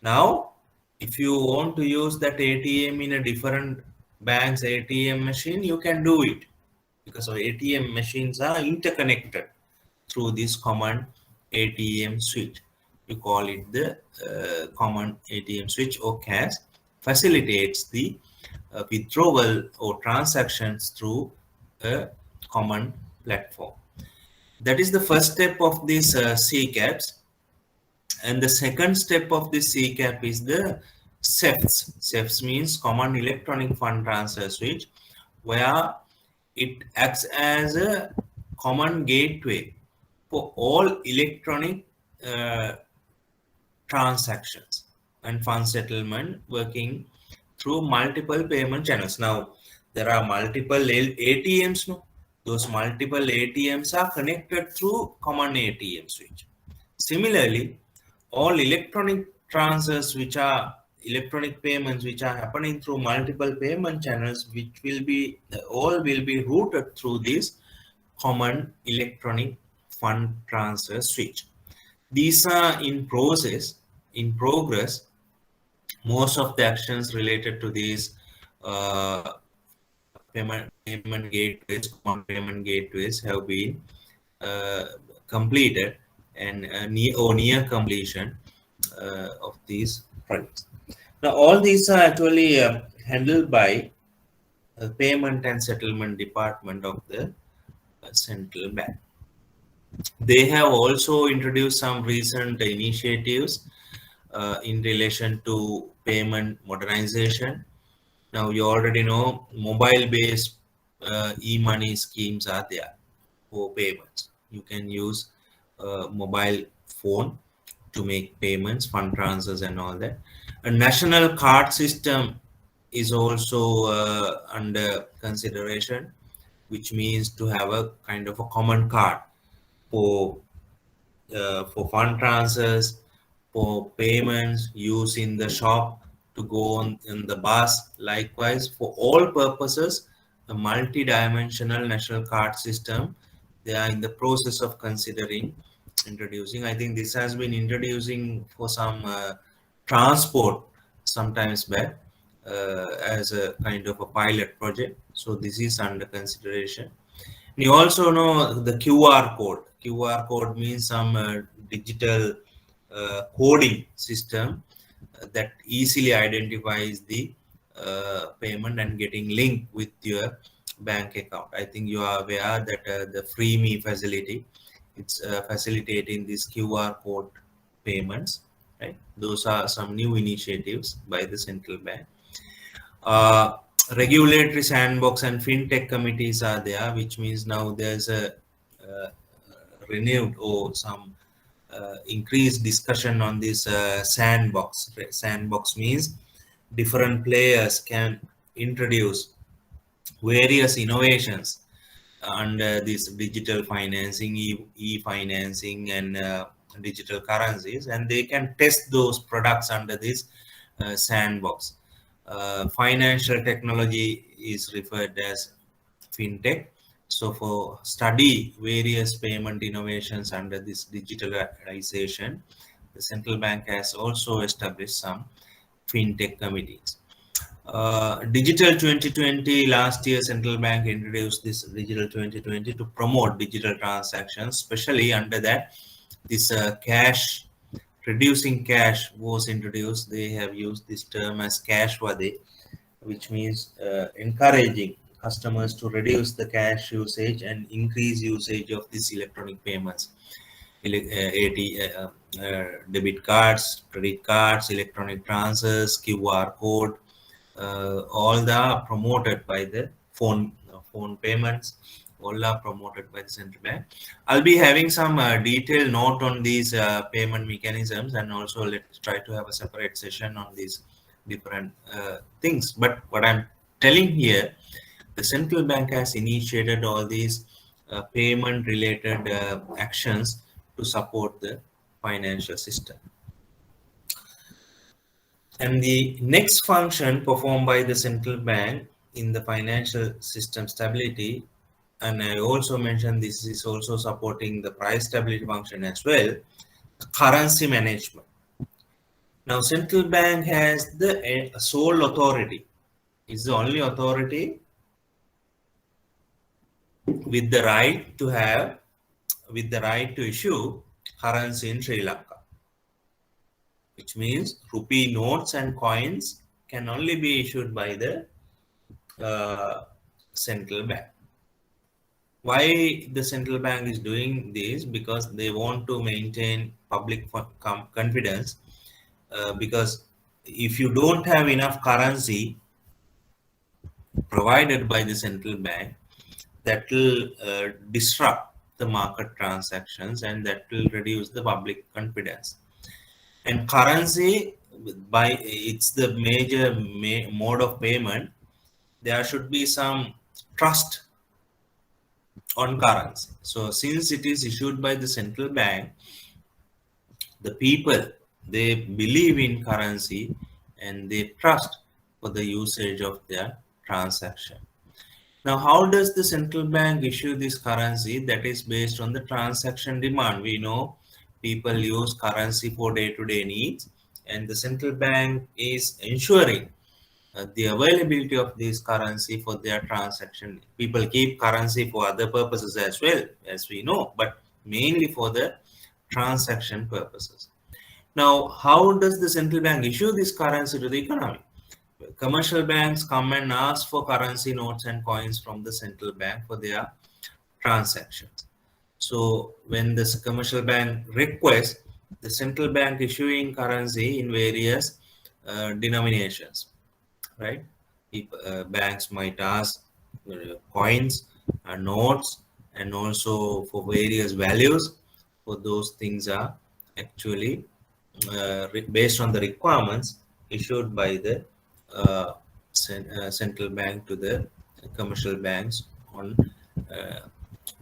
Now, if you want to use that ATM in a different bank's ATM machine, you can do it because our ATM machines are interconnected through this common ATM switch. You call it the common ATM switch or CAS, facilitates the withdrawal or transactions through a common platform. That is the first step of this CCAPs. And the second step of this CCAP is the CEFs. CEFs means Common Electronic Fund Transfer Switch, where it acts as a common gateway for all electronic transactions and fund settlement working through multiple payment channels. Now, there are multiple ATMs. No? Those multiple ATMs are connected through common ATM switch. Similarly, all electronic transfers which are electronic payments which are happening through multiple payment channels, which will be all will be routed through this common electronic fund transfer switch. These are in progress. Most of the actions related to these payment gateways, common payment gateways, have been completed and near completion of these projects. Now, all these are actually handled by Payment and Settlement Department of the Central Bank. They have also introduced some recent initiatives in relation to payment modernization. Now, you already know mobile-based e-money schemes are there for payments. You can use mobile phone to make payments, fund transfers and all that. A national card system is also under consideration, which means to have a kind of a common card for fund transfers, for payments, use in the shop, to go on in the bus. Likewise, for all purposes, a multi-dimensional national card system, they are in the process of considering introducing. I think this has been introducing for some transport sometimes back as a kind of a pilot project. So this is under consideration. You also know the QR code. QR code means some digital coding system that easily identifies the payment and getting linked with your bank account. I think you are aware that the FreeMe facility, it's facilitating these QR code payments, right? Those are some new initiatives by the central bank. Regulatory sandbox and fintech committees are there, which means now there's a renewed or some increased discussion on this sandbox. Sandbox means different players can introduce various innovations under this digital financing, e-financing and digital currencies, and they can test those products under this sandbox. Financial technology is referred as fintech. So for study various payment innovations under this digitalization, the central bank has also established some fintech committees. Digital 2020, last year central bank introduced this digital 2020 to promote digital transactions, especially under that this cash, reducing cash was introduced. They have used this term as cash wade, which means encouraging customers to reduce the cash usage and increase usage of these electronic payments, debit cards, credit cards, electronic transfers, QR code, all the promoted by the phone payments, all are promoted by the central bank. I'll be having some detailed note on these payment mechanisms, and also let's try to have a separate session on these different things. But what I'm telling here, the central bank has initiated all these payment related actions to support the financial system. And the next function performed by the central bank in the financial system stability, and I also mentioned this is also supporting the price stability function as well, currency management. Now, central bank has the sole authority, is the only authority with the right to have, with the right to issue currency in Sri Lanka, which means rupee notes and coins can only be issued by the central bank. Why the central bank is doing this? Because they want to maintain public confidence. Because if you don't have enough currency provided by the central bank, that will disrupt the market transactions, and that will reduce the public confidence. And currency, by it's the major mode of payment, there should be some trust on currency. So since it is issued by the central bank, the people, they believe in currency and they trust for the usage of their transaction. Now, how does the central bank issue this currency? That is based on the transaction demand. We know people use currency for day-to-day needs, and the central bank is ensuring the availability of this currency for their transaction. People keep currency for other purposes as well, as we know, but mainly for the transaction purposes. Now, how does the central bank issue this currency to the economy? Commercial banks come and ask for currency notes and coins from the central bank for their transactions. So when this commercial bank requests, the central bank issuing currency in various denominations, right? Banks might ask coins, notes, and also for various values. For those things are actually based on the requirements issued by the central bank to the commercial banks on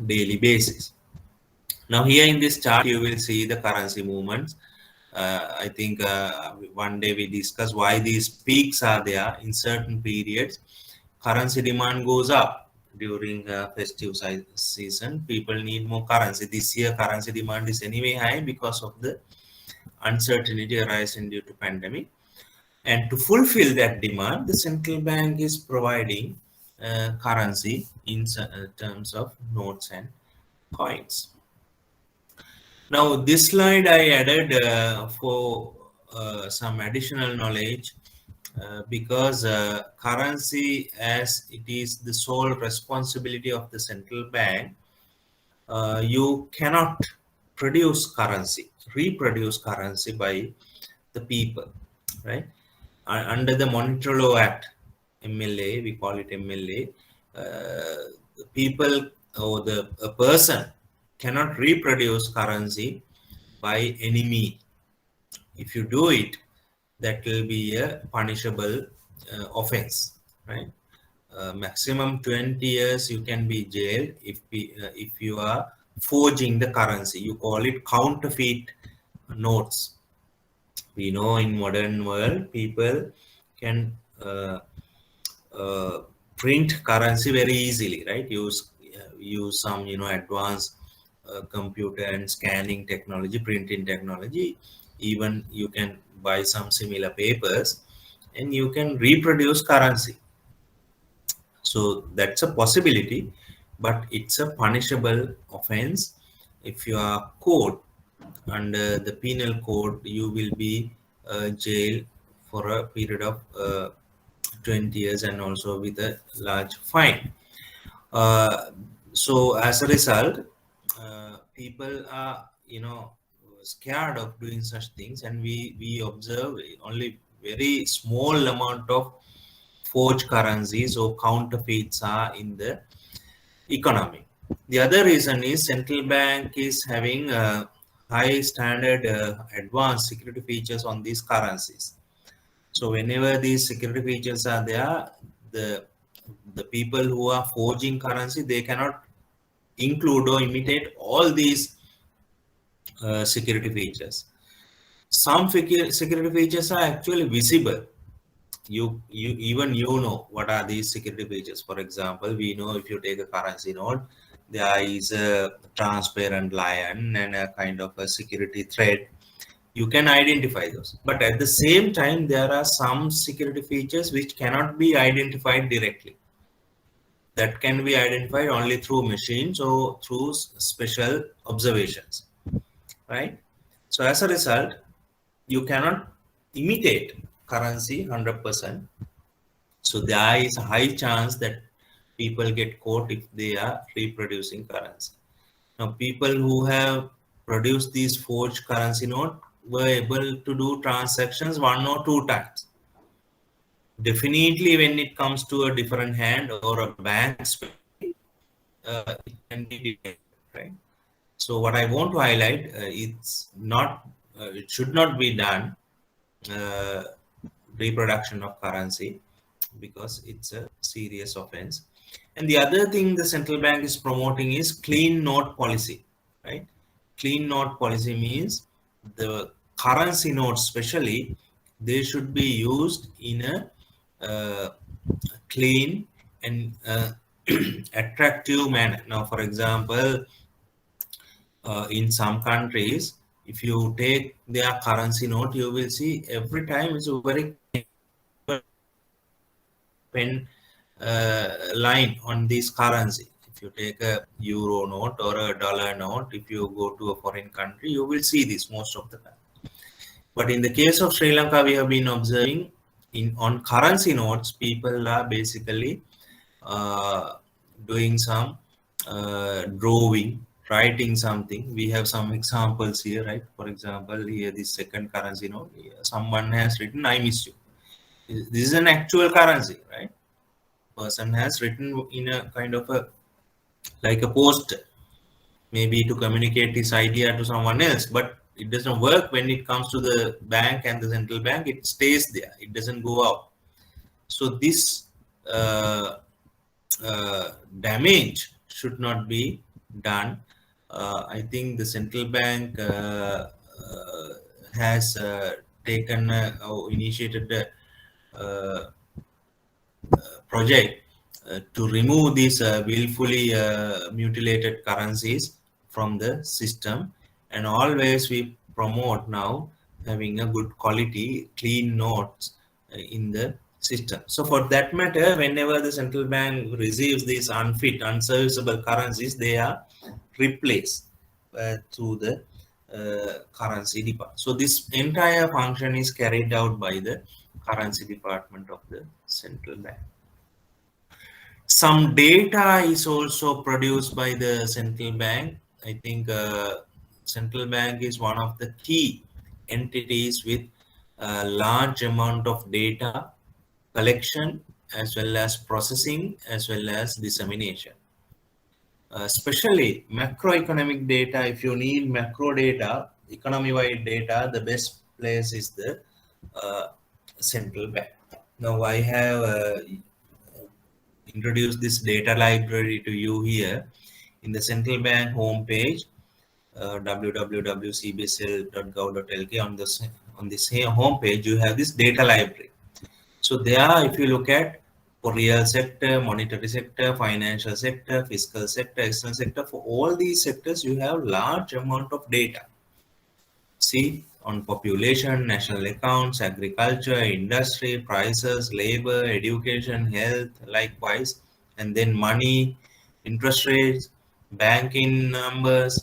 daily basis. Now here in this chart, you will see the currency movements. I think one day we discuss why these peaks are there in certain periods. Currency demand goes up during festive season. People need more currency. This year, currency demand is anyway high because of the uncertainty arising due to pandemic. And to fulfill that demand, the central bank is providing currency in terms of notes and coins. Now, this slide I added for some additional knowledge because currency, as it is the sole responsibility of the central bank, you cannot produce currency, reproduce currency by the people, right? Under the Monetary Law Act, MLA, we call it MLA, people or a person cannot reproduce currency by any means. If you do it, that will be a punishable offense, right? Maximum 20 years you can be jailed if you are forging the currency. You call it counterfeit notes. We know in modern world people can print currency very easily, right? Use some advanced computer and scanning technology, printing technology. Even you can buy some similar papers and you can reproduce currency. So that's a possibility, but it's a punishable offense. If you are caught under the penal code, you will be jailed for a period of 20 years and also with a large fine. So as a result, people are scared of doing such things, and we observe only very small amount of forged currencies or counterfeits are in the economy. The other reason is central bank is having high standard advanced security features on these currencies. So whenever these security features are there, the people who are forging currency, they cannot include or imitate all these security features. Some security features are actually visible. You even know what are these security features. For example, we know if you take a currency note, there is a transparent lion and a kind of a security thread. You can identify those, but at the same time there are some security features which cannot be identified directly, that can be identified only through machines or through special observations, right? So as a result, you cannot imitate currency 100%. So there is a high chance that people get caught if they are reproducing currency. Now, people who have produced these forged currency note were able to do transactions 1 or 2 times. Definitely, when it comes to a different hand or a bank, it can be different, right? So, what I want to highlight, it should not be done, uh, reproduction of currency, because it's a serious offense. And the other thing the central bank is promoting is clean note policy, right? Clean note policy means the currency notes, especially, they should be used in a clean and attractive manner. Now, for example, in some countries, if you take their currency note, you will see every time it's a very pen line on this currency. If you take a euro note or a dollar note, if you go to a foreign country, you will see this most of the time. But in the case of Sri Lanka, we have been observing on currency notes, people are basically doing some drawing, writing something. We have some examples here, right? For example, here this second currency note, someone has written "I miss you." This is an actual currency, right? Person has written in a kind of a like a post, maybe to communicate his idea to someone else, but it doesn't work when it comes to the bank and the central bank. It stays there, it doesn't go out. So this uh, damage should not be done. I think the central bank has taken or initiated a project to remove these willfully mutilated currencies from the system, and always we promote now having a good quality clean notes in the system. So for that matter, whenever the central bank receives these unfit unserviceable currencies, they are replaced through the currency department. So this entire function is carried out by the currency department of the central bank. Some data is also produced by the central bank. I think central bank is one of the key entities with a large amount of data collection, as well as processing, as well as dissemination. Especially macroeconomic data. If you need macro data, economy-wide data, the best place is the central bank. Now I have introduce this data library to you here in the central bank homepage, www.cbsl.gov.lk. On this homepage, you have this data library. So there, if you look at for real sector, monetary sector, financial sector, fiscal sector, external sector, for all these sectors, you have large amount of data. See, on population, national accounts, agriculture, industry, prices, labor, education, health, likewise, and then money, interest rates, banking numbers,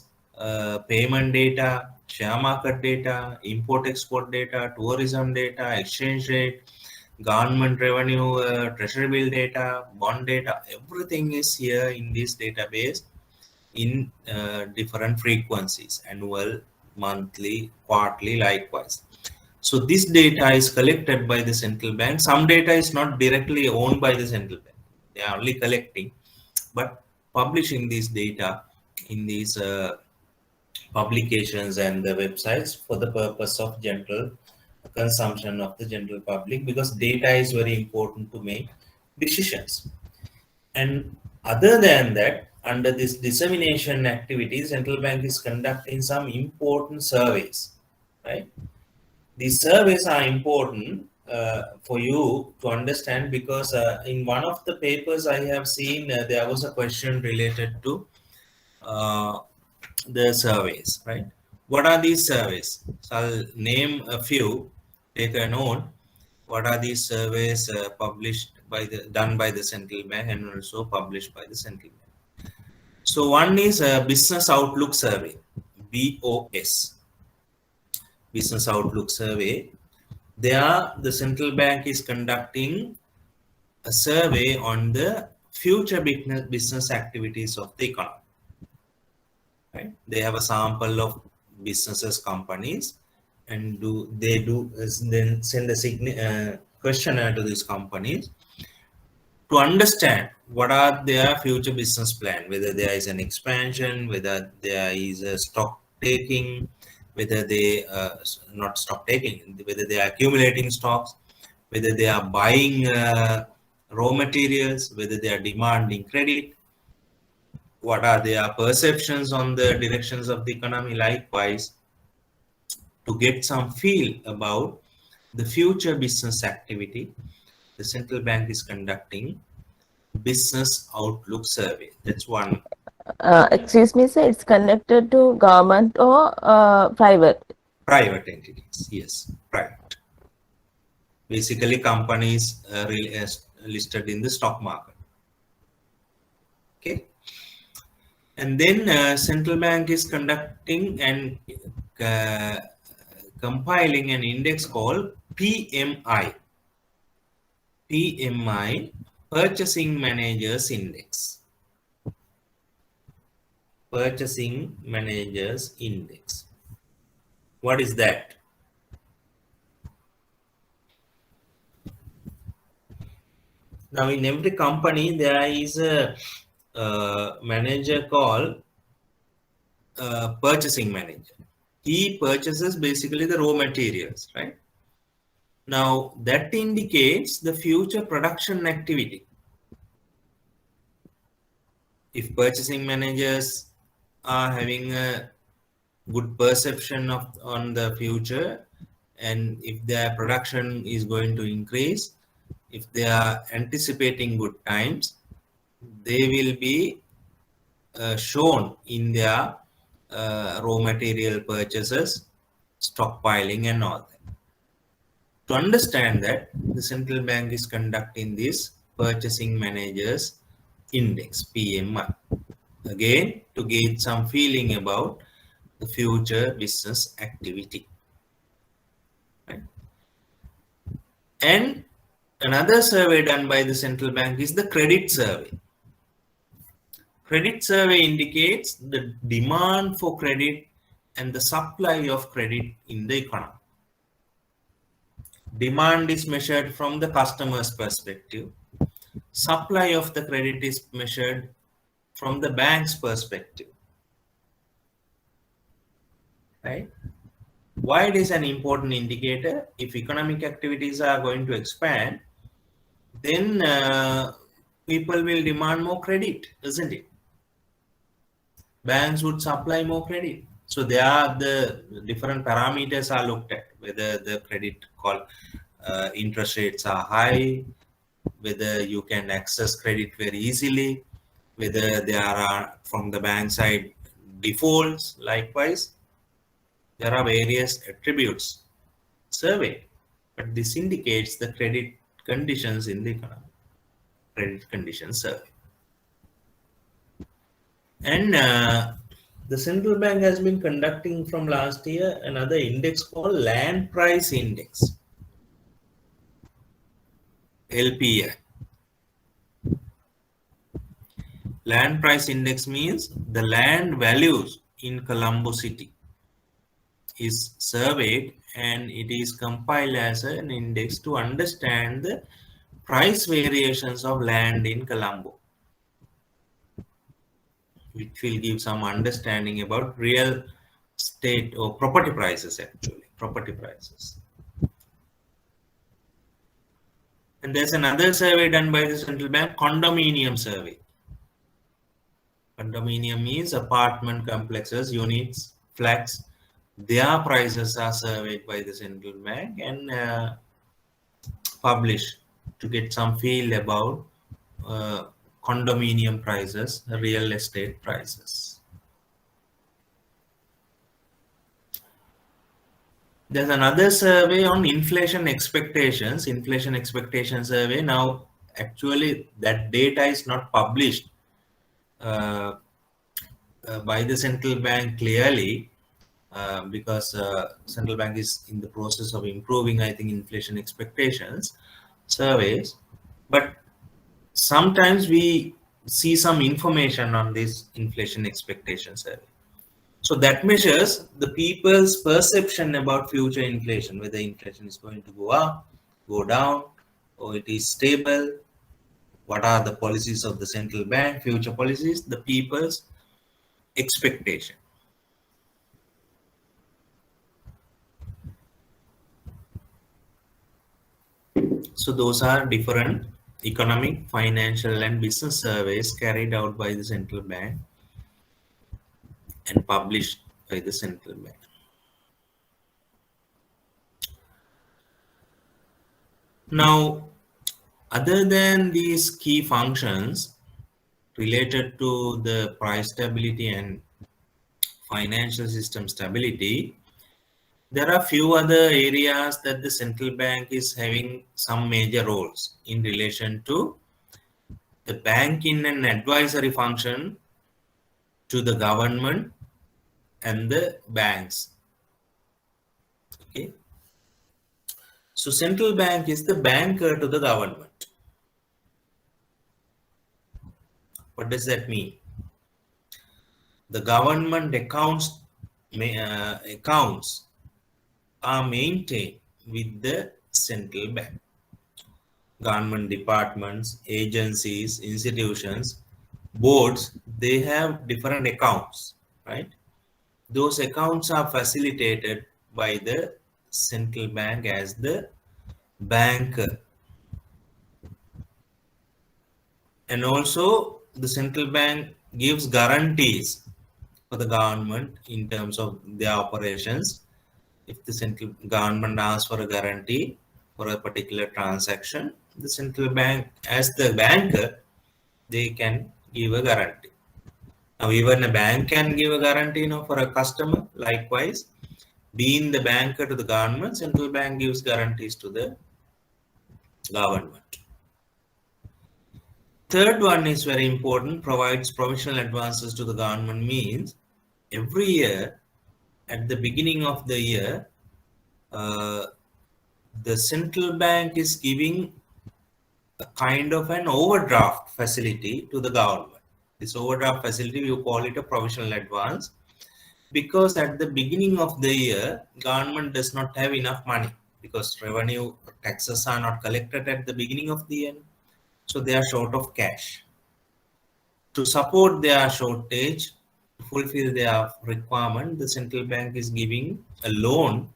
payment data, share market data, import-export data, tourism data, exchange rate, government revenue, treasury bill data, bond data, everything is here in this database in different frequencies: annual, monthly, quarterly, likewise. So this data is collected by the central bank. Some data is not directly owned by the central bank. They are only collecting, but publishing this data in these publications and the websites for the purpose of general consumption of the general public, because data is very important to make decisions. And other than that, under this dissemination activity, central bank is conducting some important surveys, right? These surveys are important for you to understand, because in one of the papers I have seen, there was a question related to uh, the surveys, right? What are these surveys? So I'll name a few, take a note. What are these surveys done by the central bank and also published by the central bank? So one is a business outlook survey, BOS, business outlook survey. There, the central bank is conducting a survey on the future business activities of the economy. Right? They have a sample of businesses, companies, and then send a questionnaire to these companies to understand what are their future business plan, whether there is an expansion, whether there is a stock taking, whether they not stock taking, whether they are accumulating stocks, whether they are buying raw materials, whether they are demanding credit, what are their perceptions on the directions of the economy. Likewise, to get some feel about the future business activity, the central bank is conducting business outlook survey. That's one. Excuse me, sir, it's connected to government or private? Private entities, yes, private. Basically, companies listed in the stock market. Okay. And then central bank is conducting and compiling an index called PMI. PMI, Purchasing Managers Index. Purchasing Managers Index. What is that? Now, in every company, there is a manager called purchasing manager. He purchases basically the raw materials, right? Now, that indicates the future production activity. If purchasing managers are having a good perception on the future, and if their production is going to increase, if they are anticipating good times, they will be shown in their raw material purchases, stockpiling and all that. To understand that, the central bank is conducting this purchasing managers index, PMI, again to get some feeling about the future business activity. Right? And another survey done by the central bank is the credit survey. Credit survey indicates the demand for credit and the supply of credit in the economy. Demand is measured from the customer's perspective. Supply of the credit is measured from the bank's perspective. Right? Why it is an important indicator? If economic activities are going to expand, then people will demand more credit, isn't it? Banks would supply more credit. So there are the different parameters are looked at, whether the credit interest rates are high, whether you can access credit very easily, whether there are from the bank side defaults. Likewise, there are various attributes survey, but this indicates the credit conditions in the economy. Credit conditions survey. And the central bank has been conducting from last year another index called Land Price Index, LPI. Land Price Index means the land values in Colombo City. is surveyed and it is compiled as an index to understand the price variations of land in Colombo, which will give some understanding about real estate or property prices, actually, property prices. And there's another survey done by the central bank, condominium survey. Condominium means apartment complexes, units, flats. Their prices are surveyed by the central bank and published to get some feel about condominium prices, real estate prices. There's another survey on inflation expectations, inflation expectation survey. Now, actually, that data is not published uh, by the central bank clearly because central bank is in the process of improving, I think, inflation expectations surveys. But sometimes we see some information on this inflation expectation survey. So that measures the people's perception about future inflation, whether inflation is going to go up, go down, or it is stable. What are the policies of the central bank, future policies, the people's expectation. So those are different economic, financial, and business surveys carried out by the central bank and published by the central bank. Now, other than these key functions related to the price stability and financial system stability, there are few other areas that the central bank is having some major roles in relation to the banking and advisory function to the government and the banks. Okay. So central bank is the banker to the government. What does that mean? The government accounts are maintained with the central bank. Government departments, agencies, institutions, boards, they have different accounts, right? Those accounts are facilitated by the central bank as the banker. And also the central bank gives guarantees for the government in terms of their operations. If the central government asks for a guarantee for a particular transaction, the central bank, as the banker, they can give a guarantee. Now, even a bank can give a guarantee, for a customer. Likewise, being the banker to the government, central bank gives guarantees to the government. Third one is very important, provides provisional advances to the government, means every year at the beginning of the year, the central bank is giving a kind of an overdraft facility to the government. This overdraft facility, we call it a provisional advance, because at the beginning of the year, government does not have enough money because revenue taxes are not collected at the beginning of the year. So they are short of cash. To support their shortage, to fulfill their requirement, the central bank is giving a loan,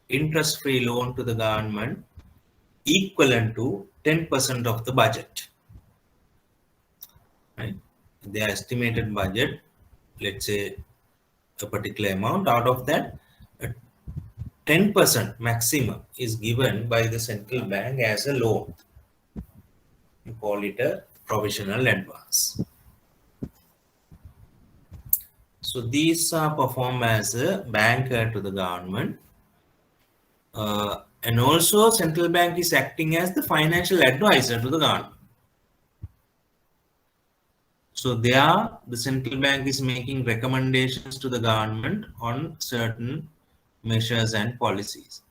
interest-free loan to the government equivalent to 10% of the budget. Right? Their estimated budget, let's say a particular amount, out of that, 10% maximum is given by the central bank as a loan. You call it a provisional advance. So these are performed as a banker to the government. And also central bank is acting as the financial advisor to the government. So there, the central bank is making recommendations to the government on certain measures and policies.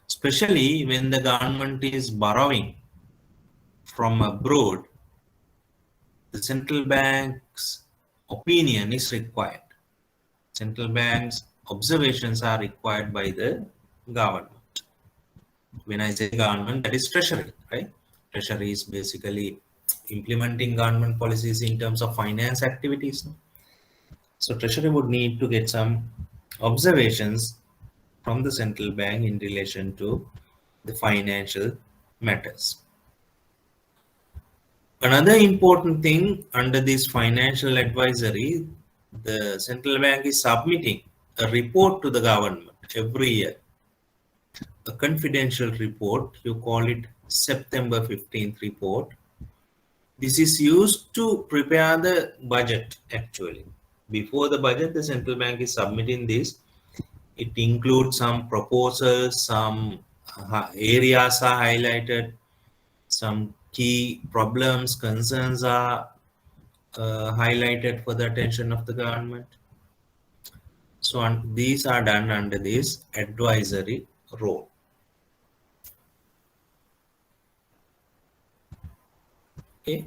Especially when the government is borrowing from abroad, the central bank's opinion is required. Central bank's observations are required by the government. When I say government, that is treasury, right? Treasury is basically implementing government policies in terms of finance activities. So treasury would need to get some observations from the central bank in relation to the financial matters. Another important thing under this financial advisory, the central bank is submitting a report to the government every year. A confidential report, you call it September 15th report. This is used to prepare the budget actually. Before the budget, the central bank is submitting this. It includes some proposals, some areas are highlighted, some key problems, concerns are highlighted for the attention of the government. So these are done under this advisory role. Okay.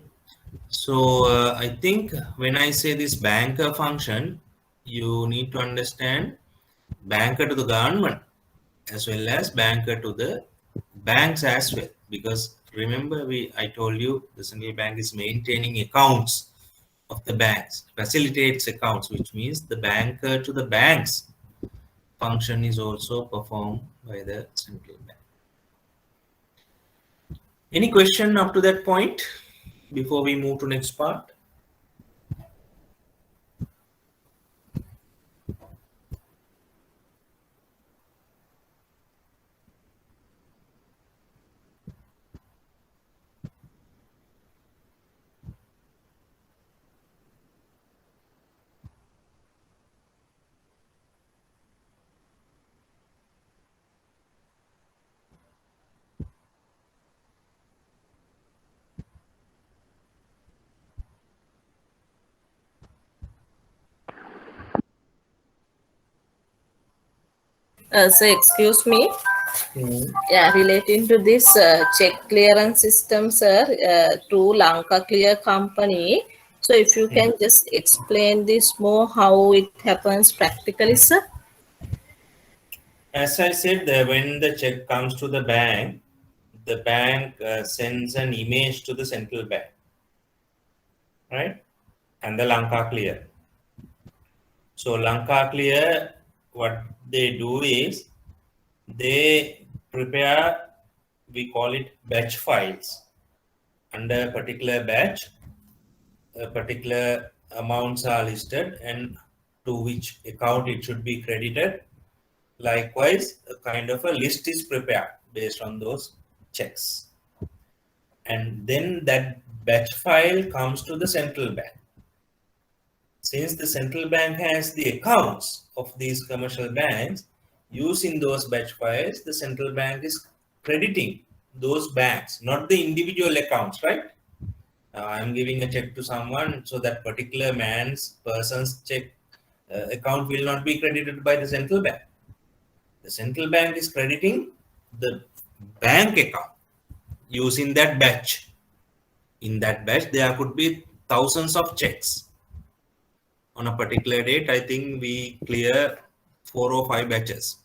So I think when I say this banker function, you need to understand banker to the government as well as banker to the banks as well. Because remember, I told you the central bank is maintaining accounts of the banks, facilitates accounts, which means the banker to the banks function is also performed by the central bank. Any question up to that point before we move to next part? So excuse me. Yeah, relating to this check clearance system, sir, to Lanka Clear Company. So if you can just explain this more, how it happens practically, sir. As I said, when the check comes to the bank sends an image to the central bank, right? And the Lanka Clear. So Lanka Clear, what they do is they prepare, we call it batch files. Under a particular batch, a particular amounts are listed and to which account it should be credited. Likewise, a kind of a list is prepared based on those checks. And then that batch file comes to the central bank. Since the central bank has the accounts of these commercial banks, using those batch files, the central bank is crediting those banks, not the individual accounts, right? I'm giving a check to someone, so that particular person's check account will not be credited by the central bank. The central bank is crediting the bank account using that batch. In that batch, there could be thousands of checks. On a particular date, I think we clear 4 or 5 batches.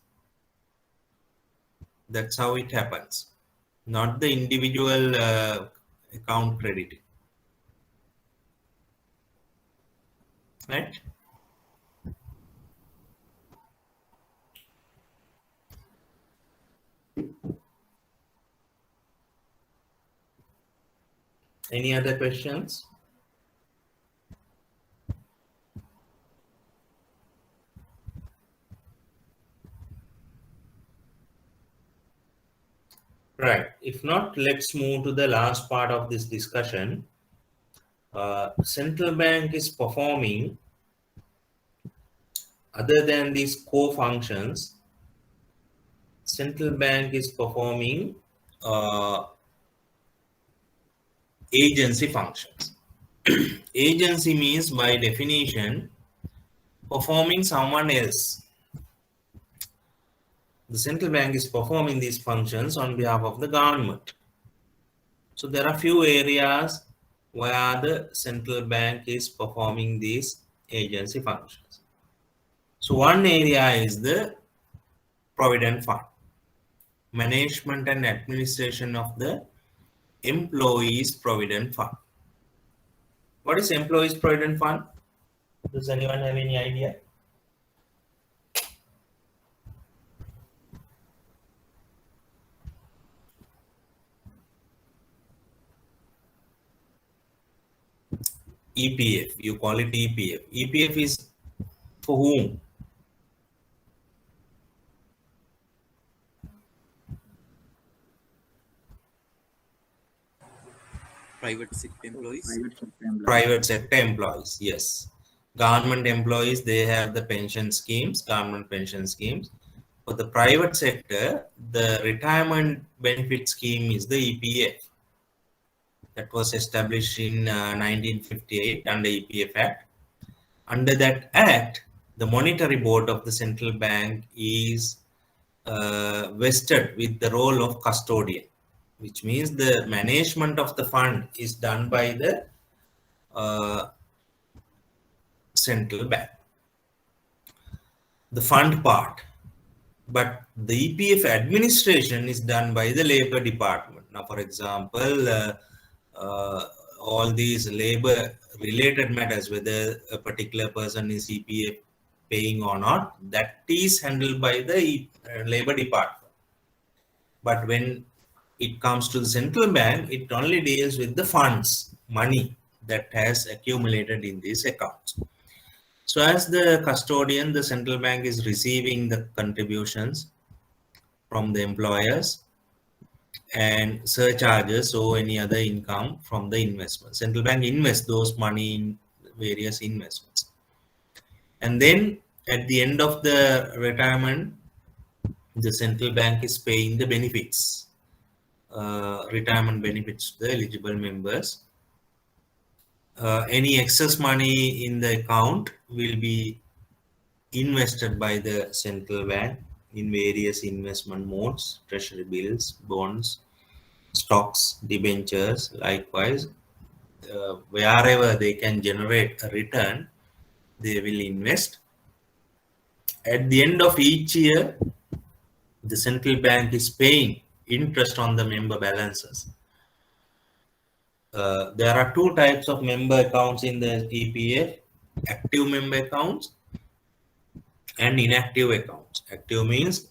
That's how it happens, not the individual account crediting. Right? Any other questions? Right. If not, let's move to the last part of this discussion. Central bank is performing, other than these core functions, central bank is performing agency functions. Agency means, by definition, performing someone else. The central bank is performing these functions on behalf of the government. So there are few areas where the central bank is performing these agency functions. So one area is the provident fund, management and administration of the employees provident fund. What is employees provident fund? Does anyone have any idea? EPF, you call it EPF. EPF is for whom? Private sector employees. Private sector employees, yes. Government employees, they have the pension schemes, government pension schemes. For the private sector, the retirement benefit scheme is the EPF. That was established in 1958 under EPF Act. Under that act, the monetary board of the central bank is vested with the role of custodian, which means the management of the fund is done by the central bank. The fund part, but the EPF administration is done by the labor department. Now, for example, all these labor related matters, whether a particular person is EPF paying or not, that is handled by the labor department. But when it comes to the central bank, it only deals with the funds, money that has accumulated in these accounts. So as the custodian, the central bank is receiving the contributions from the employers and surcharges or any other income from the investment. Central bank invests those money in various investments. And then at the end of the retirement, the central bank is paying the benefits, retirement benefits to the eligible members. Any excess money in the account will be invested by the central bank in various investment modes, treasury bills, bonds, stocks, debentures. Likewise, wherever they can generate a return, they will invest. At the end of each year, the central bank is paying interest on the member balances. There are two types of member accounts in the EPF: active member accounts and inactive accounts. Active means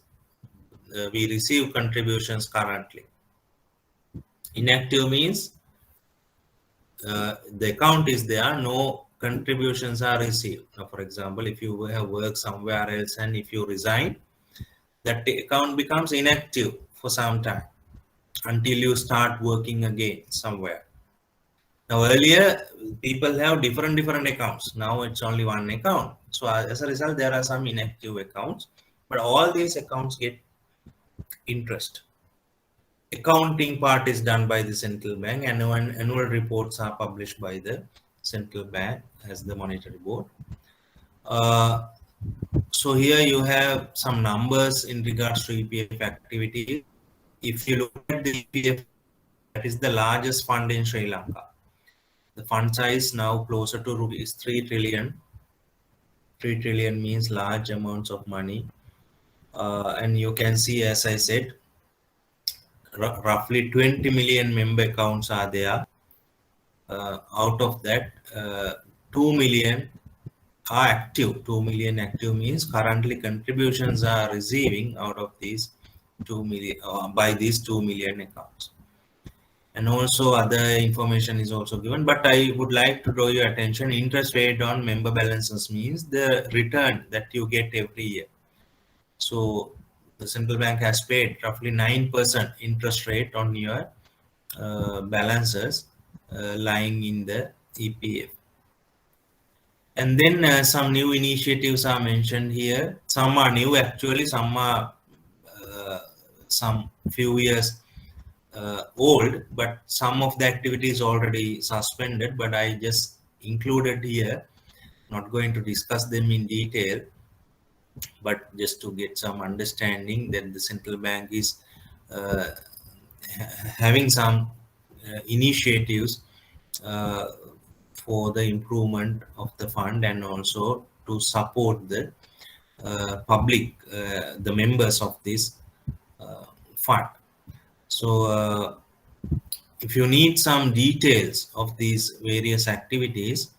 we receive contributions currently. Inactive means the account is there, no contributions are received. Now, for example, if you have worked somewhere else and if you resign, that account becomes inactive for some time until you start working again somewhere. Now, earlier people have different accounts. Now it's only one account. So as a result, there are some inactive accounts, but all these accounts get interest. Accounting part is done by the central bank, and annual reports are published by the central bank as the monetary board. So here you have some numbers in regards to EPF activity. If you look at the EPF, that is the largest fund in Sri Lanka. The fund size now closer to rupees 3 trillion. 3 trillion means large amounts of money. And you can see, as I said, roughly 20 million member accounts are there. Out of that, 2 million are active. 2 million active means currently contributions are receiving out of these 2 million by these 2 million accounts. And also other information is also given, but I would like to draw your attention. Interest rate on member balances means the return that you get every year. So the central bank has paid roughly 9% interest rate on your balances lying in the EPF. And then some new initiatives are mentioned here. Some are new actually, some are some few years old, but some of the activities already suspended, but I just included here, not going to discuss them in detail, but just to get some understanding that the central bank is having some initiatives for the improvement of the fund and also to support the public, the members of this fund. So if you need some details of these various activities,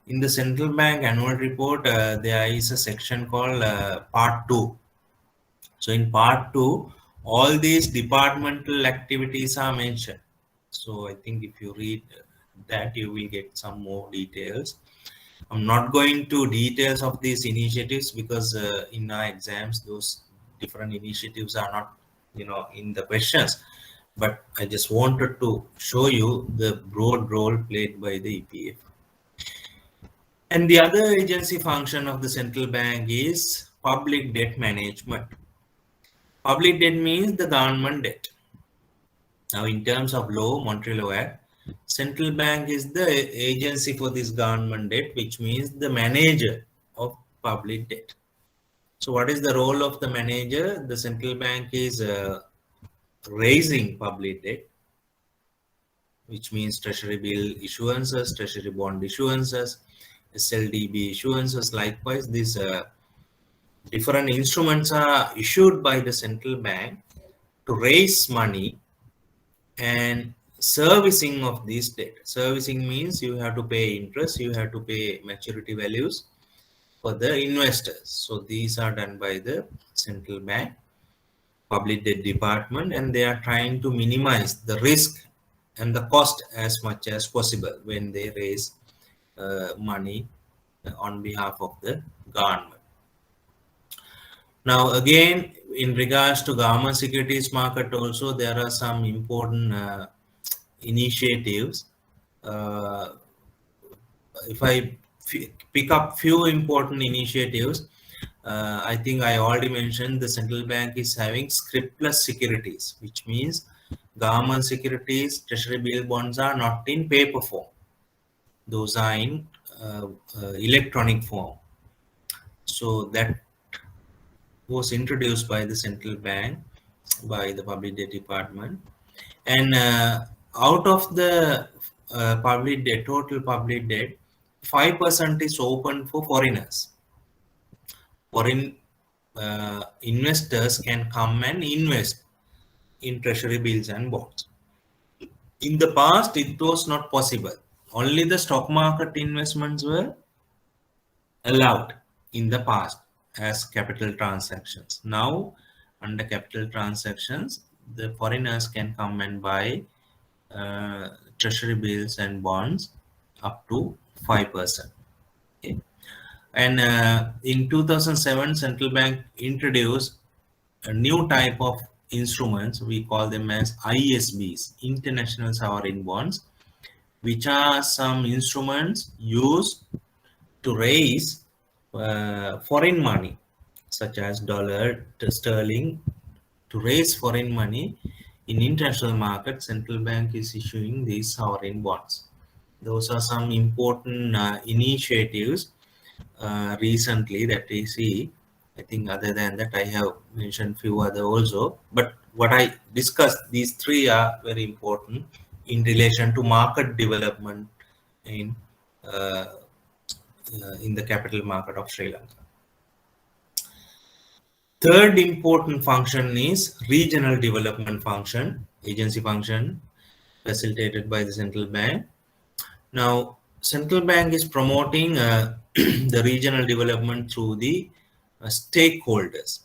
in the central bank annual report, there is a section called Part 2. So in Part 2, all these departmental activities are mentioned. So I think if you read that, you will get some more details. I'm not going to details of these initiatives because in our exams, those different initiatives are not, in the questions. But I just wanted to show you the broad role played by the EPF. And the other agency function of the central bank is public debt management. Public debt means the government debt. Now, in terms of law, Montreal Law Act, central bank is the agency for this government debt, which means the manager of public debt. So, what is the role of the manager? The central bank is raising public debt, which means treasury bill issuances, treasury bond issuances, SLDB issuances. Likewise, these different instruments are issued by the central bank to raise money and servicing of this debt. Servicing means you have to pay interest, you have to pay maturity values for the investors. So these are done by the central bank, public debt department, and they are trying to minimize the risk and the cost as much as possible when they raise money on behalf of the government. Now, again, in regards to government securities market also, there are some important initiatives. If I pick up few important initiatives, I think I already mentioned the central bank is having scrip plus securities, which means government securities, treasury bill bonds are not in paper form. Those are in electronic form. So that was introduced by the central bank, by the public debt department. And out of the public debt, total public debt, 5% is open for foreigners. Foreign investors can come and invest in treasury bills and bonds. In the past, it was not possible. Only the stock market investments were allowed in the past as capital transactions. Now, under capital transactions, the foreigners can come and buy treasury bills and bonds up to 5%. Okay. And in 2007, central bank introduced a new type of instruments. We call them as ISBs, International Sovereign Bonds, which are some instruments used to raise foreign money, such as dollar to sterling. To raise foreign money in international market, central bank is issuing these sovereign bonds. Those are some important initiatives recently that we see. I think other than that, I have mentioned few other also. But what I discussed, these three are very important in relation to market development in the capital market of Sri Lanka. Third important function is regional development function, agency function facilitated by the central bank. Now, central bank is promoting the regional development through the stakeholders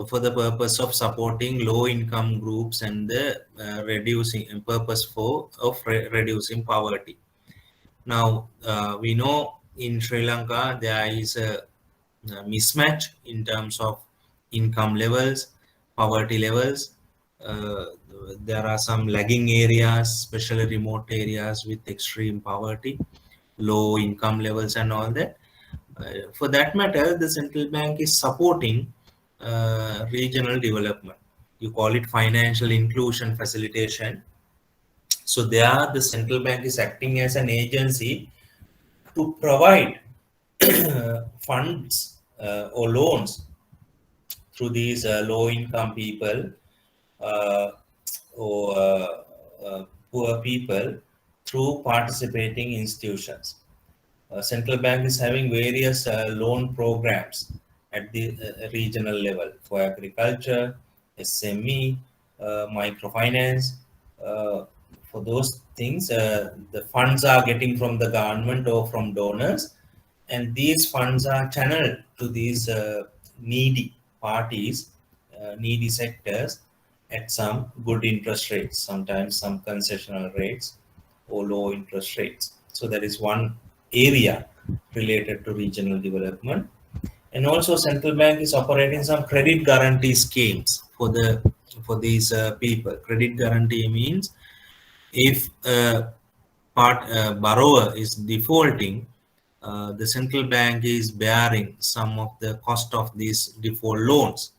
for the purpose of supporting low income groups and the reducing reducing poverty. Now, we know in Sri Lanka there is a mismatch in terms of income levels, poverty levels. There are some lagging areas, especially remote areas with extreme poverty, low income levels and all that. For that matter, the central bank is supporting regional development. You call it financial inclusion facilitation. So there the central bank is acting as an agency to provide funds or loans through these low income people uh, or poor people through participating institutions. Central bank is having various loan programs at the regional level for agriculture, SME, microfinance. For those things, the funds are getting from the government or from donors, and these funds are channeled to these needy parties, needy sectors at some good interest rates, sometimes some concessional rates or low interest rates. So that is one area related to regional development. And also central bank is operating some credit guarantee schemes for these people. Credit guarantee means if borrower is defaulting, the central bank is bearing some of the cost of these default loans.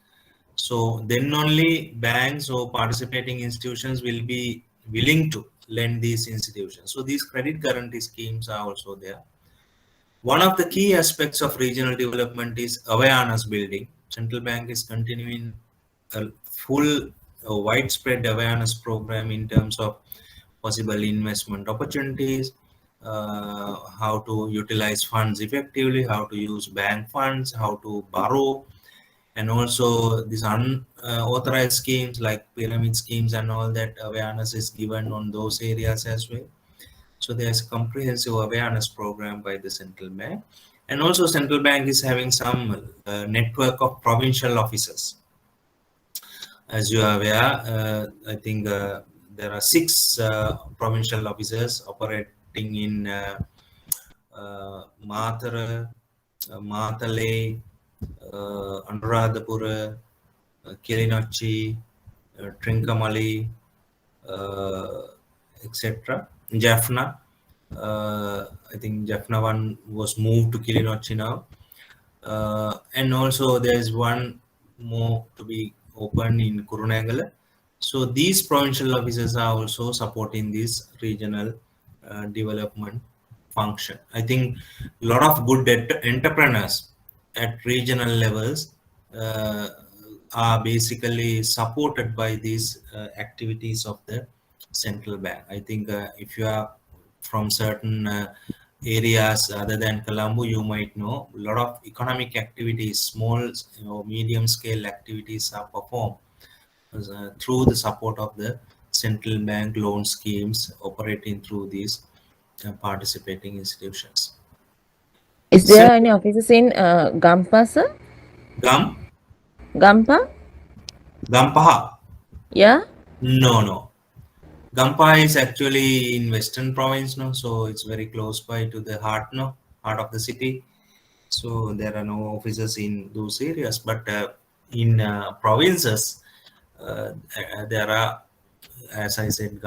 So then only banks or participating institutions will be willing to lend these institutions. So these credit guarantee schemes are also there. One of the key aspects of regional development is awareness building. Central bank is continuing a widespread awareness program in terms of possible investment opportunities, how to utilize funds effectively, how to use bank funds, how to borrow, and also these unauthorized schemes like pyramid schemes and all that awareness is given on those areas as well. So there's a comprehensive awareness program by the central bank, and also central bank is having some network of provincial offices. As you are aware, I think there are 6 provincial offices operating in Mathura, Matale, Anuradhapura, Kilinochchi, Trincomalee, etc. Jaffna. I think Jaffna one was moved to Kilinochchi now. And also there is one more to be opened in Kurunegala. So these provincial offices are also supporting this regional development function. I think a lot of good entrepreneurs at regional levels are basically supported by these activities of the central bank. I think if you are from certain areas other than Colombo, you might know a lot of economic activities, small, medium scale activities are performed through the support of the central bank loan schemes operating through these participating institutions. Is there any offices in Gampa, sir? Gampa? Gampaha? Yeah. No. Gampa is actually in Western Province, no, so it's very close by to the heart of the city. So there are no offices in those areas, but in provinces, there are, as I said,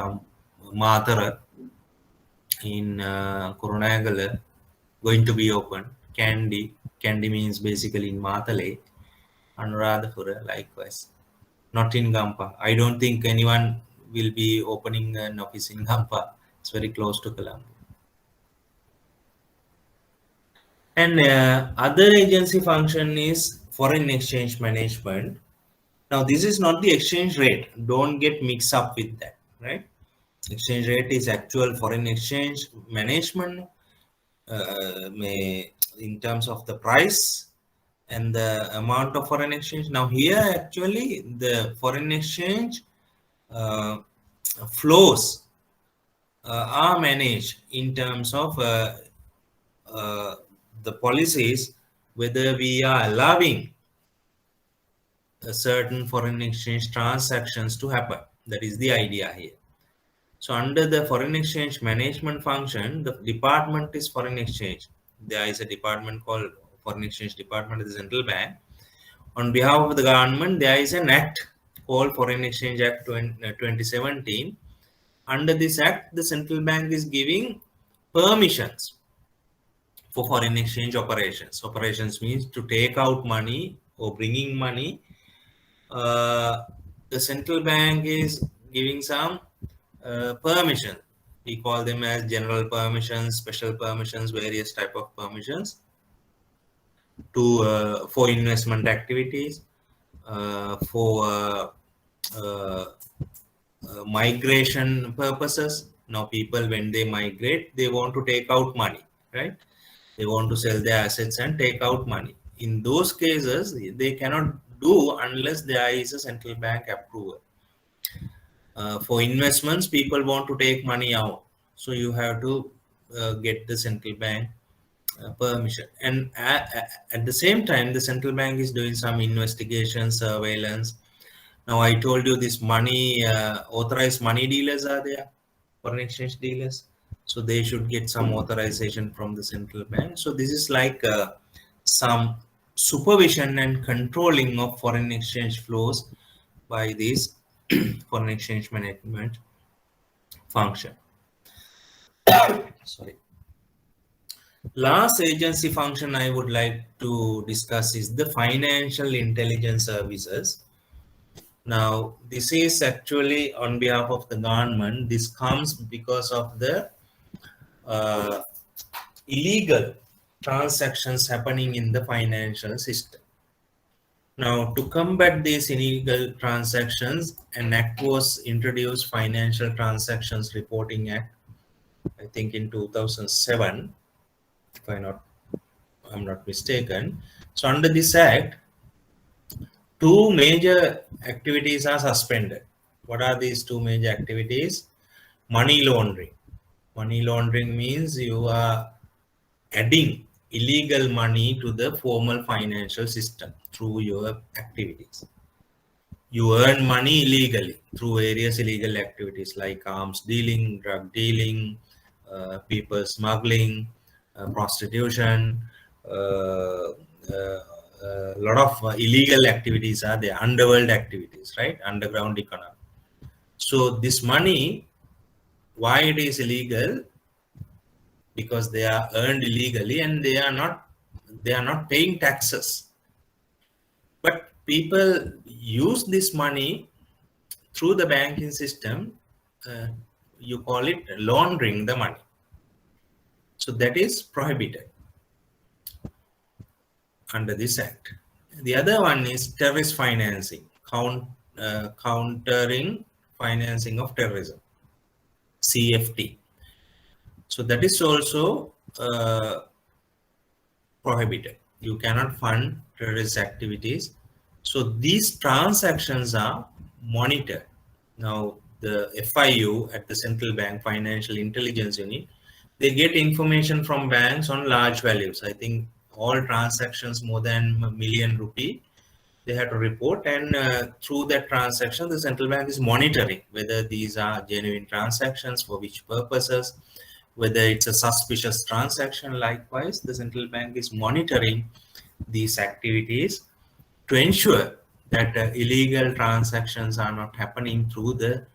Mathura in Kurunegala going to be open. Kandy means basically in Matale, Anuradhapura likewise. Not in Gampa. I don't think anyone will be opening an office in Gampa. It's very close to Colombo. And other agency function is foreign exchange management. Now, this is not the exchange rate. Don't get mixed up with that, right? Exchange rate is actual foreign exchange management in terms of the price and the amount of foreign exchange. Now, here actually the foreign exchange flows are managed in terms of the policies, whether we are allowing a certain foreign exchange transactions to happen. That is the idea here. So under the foreign exchange management function, the department is foreign exchange. There is a department called foreign exchange department of the central bank. On behalf of the government, there is an act called Foreign Exchange Act 2017. Under this act, the central bank is giving permissions for foreign exchange operations. Operations means to take out money or bringing money. The central bank is giving some permission. We call them as general permissions, special permissions, various type of permissions to for investment activities, for migration purposes. Now people, when they migrate, they want to take out money, right? They want to sell their assets and take out money. in those cases, they cannot do unless there is a central bank approval. For investments, people want to take money out, so you have to get the central bank permission. And at the same time, the central bank is doing some investigation, surveillance. Now, I told you this money, authorized money dealers are there, foreign exchange dealers. So they should get some authorization from the central bank. So this is like some supervision and controlling of foreign exchange flows by this foreign exchange management function. Sorry. Last agency function I would like to discuss is the financial intelligence services. Now, this is actually on behalf of the government. This comes because of the illegal transactions happening in the financial system. Now, to combat these illegal transactions, an act was introduced, Financial Transactions Reporting Act, I think in 2007, if I'm not mistaken. So under this act, two major activities are suspended. What are these two major activities? Money laundering. Money laundering means you are adding illegal money to the formal financial system through your activities. You earn money illegally through various illegal activities like arms dealing, drug dealing, people smuggling, prostitution. A lot of illegal activities are there, underworld activities, right? Underground economy. So this money, why it is illegal? Because they are earned illegally and they are not paying taxes. But people use this money through the banking system. You call it laundering the money. So that is prohibited under this act. The other one is terrorist financing, countering financing of terrorism, CFT. So that is also prohibited. You cannot fund terrorist activities. So these transactions are monitored. Now the FIU at the central bank, Financial Intelligence Unit, they get information from banks on large values. I think all transactions more than a million rupee, they have to report, and through that transaction, the central bank is monitoring whether these are genuine transactions, for which purposes, whether it's a suspicious transaction. Likewise, the central bank is monitoring these activities to ensure that illegal transactions are not happening through the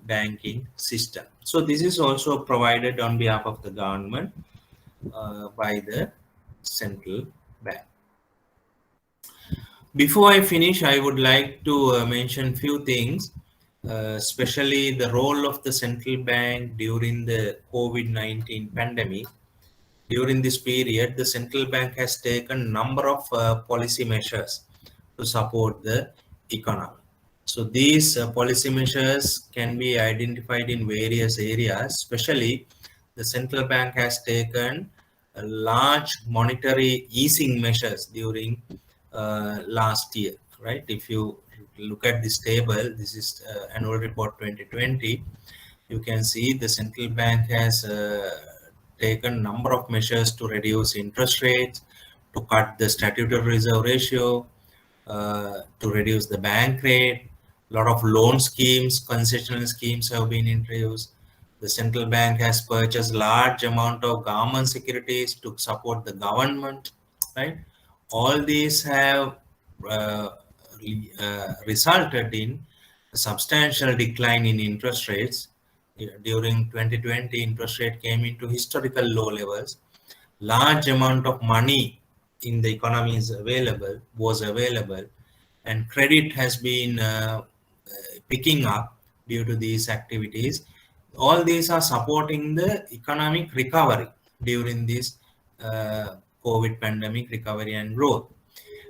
banking system. So this is also provided on behalf of the government by the central bank. Before I finish, I would like to mention few things, especially the role of the central bank during the COVID-19 pandemic. During this period, the central bank has taken a number of policy measures to support the economy. So these policy measures can be identified in various areas. Especially, the central bank has taken a large monetary easing measures during last year, right? If you look at this table, this is annual report 2020. You can see the central bank has taken a number of measures to reduce interest rates, to cut the statutory reserve ratio, to reduce the bank rate. A lot of loan schemes, concessional schemes have been introduced. The central bank has purchased large amount of government securities to support the government, right? All these have resulted in a substantial decline in interest rates. During 2020, interest rate came into historical low levels. Large amount of money in the economy was available, and credit has been picking up due to these activities. All these are supporting the economic recovery during this COVID pandemic recovery and growth.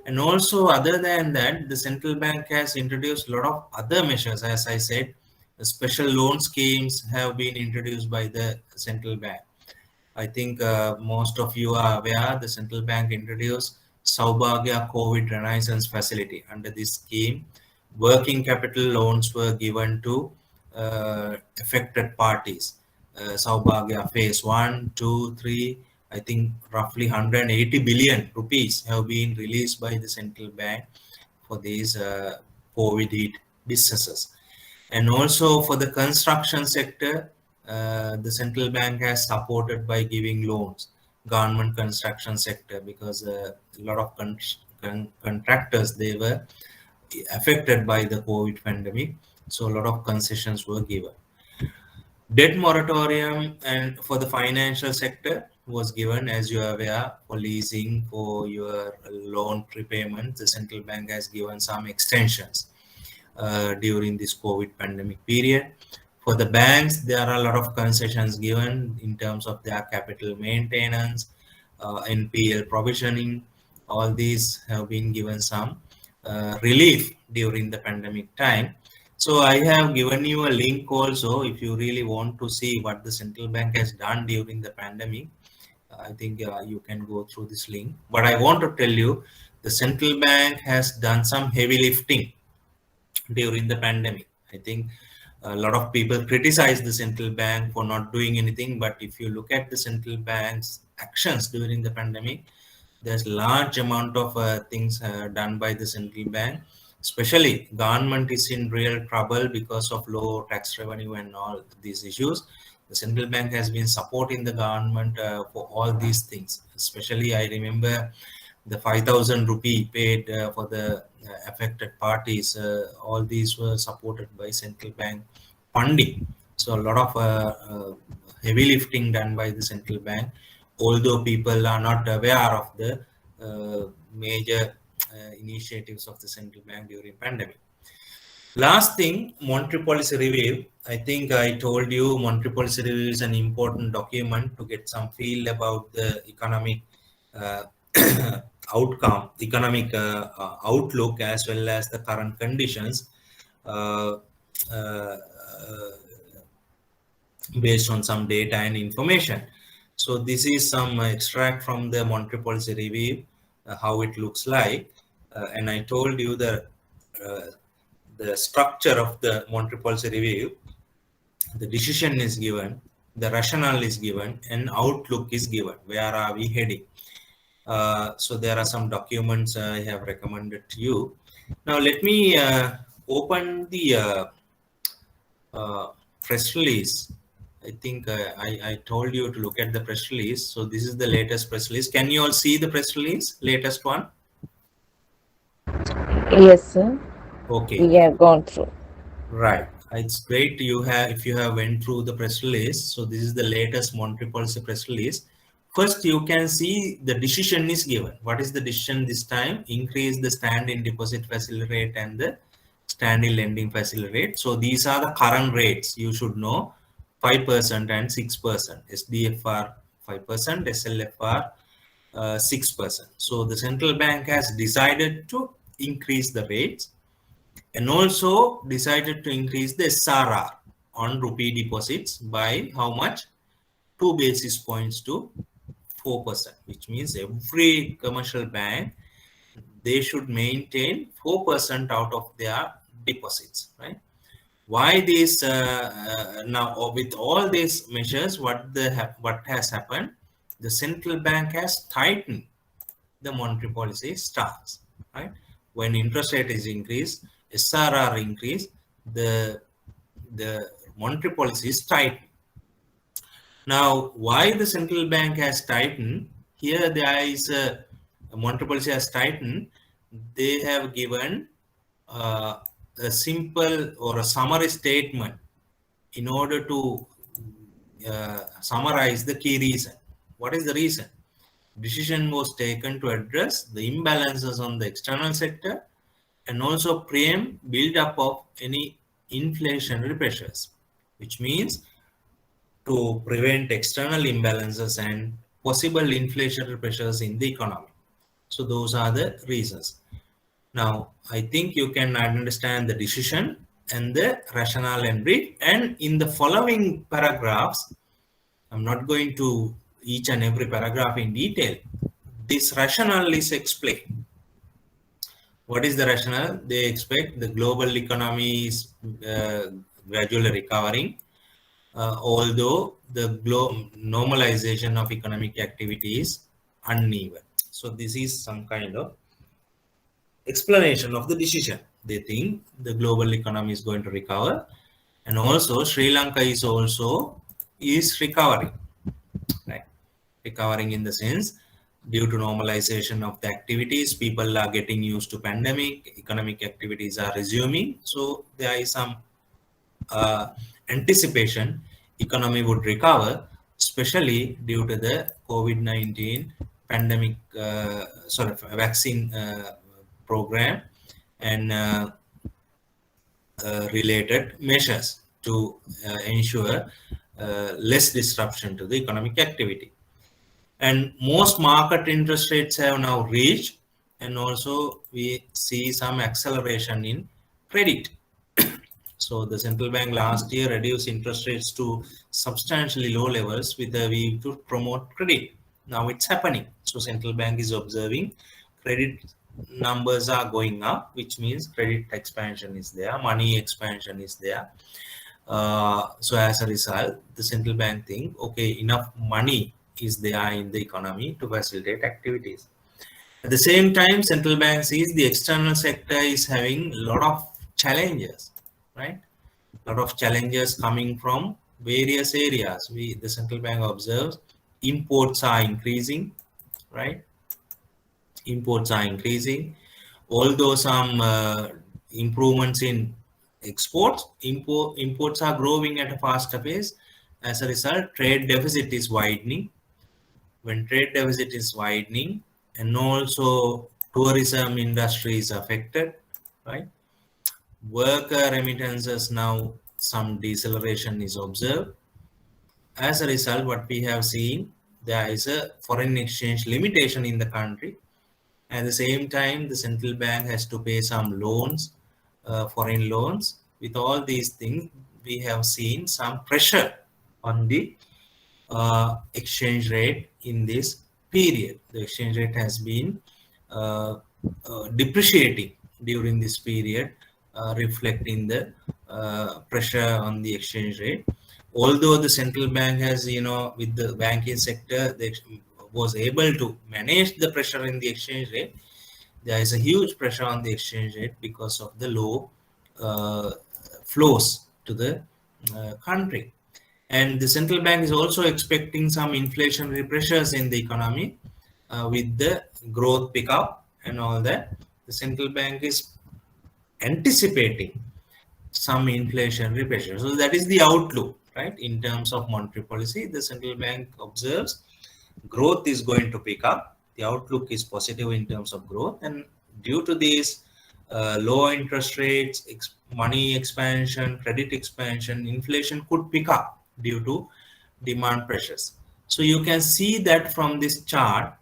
And also, other than that, the central bank has introduced a lot of other measures. As I said, the special loan schemes have been introduced by the central bank. I think most of you are aware the central bank introduced Saubhagya COVID Renaissance Facility. Under this scheme, working capital loans were given to affected parties. Saubhagya phase 1, 2, 3, I think roughly 180 billion rupees have been released by the central bank for these COVID hit businesses. And also for the construction sector, the central bank has supported by giving loans, government construction sector, because a lot of contractors, they were affected by the COVID pandemic. So a lot of concessions were given. Debt moratorium and for the financial sector was given, as you are aware, for leasing, for your loan prepayment. The central bank has given some extensions during this COVID pandemic period. For the banks, there are a lot of concessions given in terms of their capital maintenance, NPL provisioning. All these have been given some relief during the pandemic time. So I have given you a link also if you really want to see what the central bank has done during the pandemic. I think you can go through this link. But I want to tell you, the central bank has done some heavy lifting during the pandemic. I think a lot of people criticize the central bank for not doing anything, but if you look at the central bank's actions during the pandemic, there's large amount of things done by the central bank. Especially government is in real trouble because of low tax revenue and all these issues. The central bank has been supporting the government for all these things. Especially I remember the 5,000 rupee paid for the affected parties. All these were supported by central bank funding. So a lot of heavy lifting done by the central bank, although people are not aware of the major initiatives of the central bank during pandemic. Last thing, monetary policy review. I think I told you monetary policy review is an important document to get some feel about the economic uh, outcome, economic outlook, as well as the current conditions uh, uh, based on some data and information. So this is some extract from the monetary policy review, how it looks like. And I told you the structure of the monetary policy review. The decision is given, the rationale is given, and outlook is given. Where are we heading? So there are some documents I have recommended to you. Now let me open the press release. I think I told you to look at the press release. So this is the latest press release. Can you all see the press release, latest one? Yes, sir. Okay. We have gone through. Right. It's great if you have went through the press release. So this is the latest monetary policy press release. First, you can see the decision is given. What is the decision this time? Increase the stand-in deposit facility rate and the stand-in lending facility rate. So these are the current rates. You should know 5% and 6%. SDFR 5%, SLFR 6%. So the central bank has decided to increase the rates and also decided to increase the SRR on rupee deposits by how much? 2 basis points to 4%, which means every commercial bank, they should maintain 4% out of their deposits, right? Why this now with all these measures, what has happened? The central bank has tightened the monetary policy stance, right? When interest rate is increased, SRR increase, the monetary policy is tightened. Now, why the central bank has tightened? Here there is a monetary policy has tightened. They have given a simple or a summary statement in order to summarize the key reason. What is the reason? Decision was taken to address the imbalances on the external sector and also preempt build-up of any inflationary pressures, which means to prevent external imbalances and possible inflationary pressures in the economy. So those are the reasons. Now, I think you can understand the decision and the rationale and brief. And in the following paragraphs, I'm not going to each and every paragraph in detail. this rationale is explained. What is the rationale? They expect the global economy is gradually recovering, although the normalization of economic activity is uneven. So this is some kind of explanation of the decision. They think the global economy is going to recover, and also Sri Lanka is also recovering, right? Recovering in the sense due to normalization of the activities, people are getting used to pandemic, economic activities are resuming. So there is some anticipation economy would recover, especially due to the COVID-19 pandemic, vaccine program and related measures to ensure less disruption to the economic activity. And most market interest rates have now reached, and also we see some acceleration in credit. So the central bank last year reduced interest rates to substantially low levels with a view to promote credit. Now it's happening. So central bank is observing credit numbers are going up, which means credit expansion is there, money expansion is there. So as a result, the central bank think, okay, enough money is there in the economy to facilitate activities. At the same time, central bank sees the external sector is having a lot of challenges, right? A lot of challenges coming from various areas. The central bank observes imports are increasing, right? Imports are increasing. Although some improvements in exports, imports are growing at a faster pace. As a result, trade deficit is widening. When trade deficit is widening, and also tourism industry is affected, right? Worker remittances now some deceleration is observed. As a result, what we have seen, there is a foreign exchange limitation in the country. At the same time, the central bank has to pay some loans, foreign loans. With all these things, we have seen some pressure on the exchange rate in this period. The exchange rate has been depreciating during this period, reflecting the pressure on the exchange rate. Although the central bank has, with the banking sector, they was able to manage the pressure in the exchange rate, there is a huge pressure on the exchange rate because of the low flows to the country. And the central bank is also expecting some inflationary pressures in the economy with the growth pickup and all that. The central bank is anticipating some inflationary pressure. So that is the outlook, right? In terms of monetary policy, the central bank observes growth is going to pick up. The outlook is positive in terms of growth, and due to these low interest rates, money expansion, credit expansion, inflation could pick up due to demand pressures. So you can see that from this chart.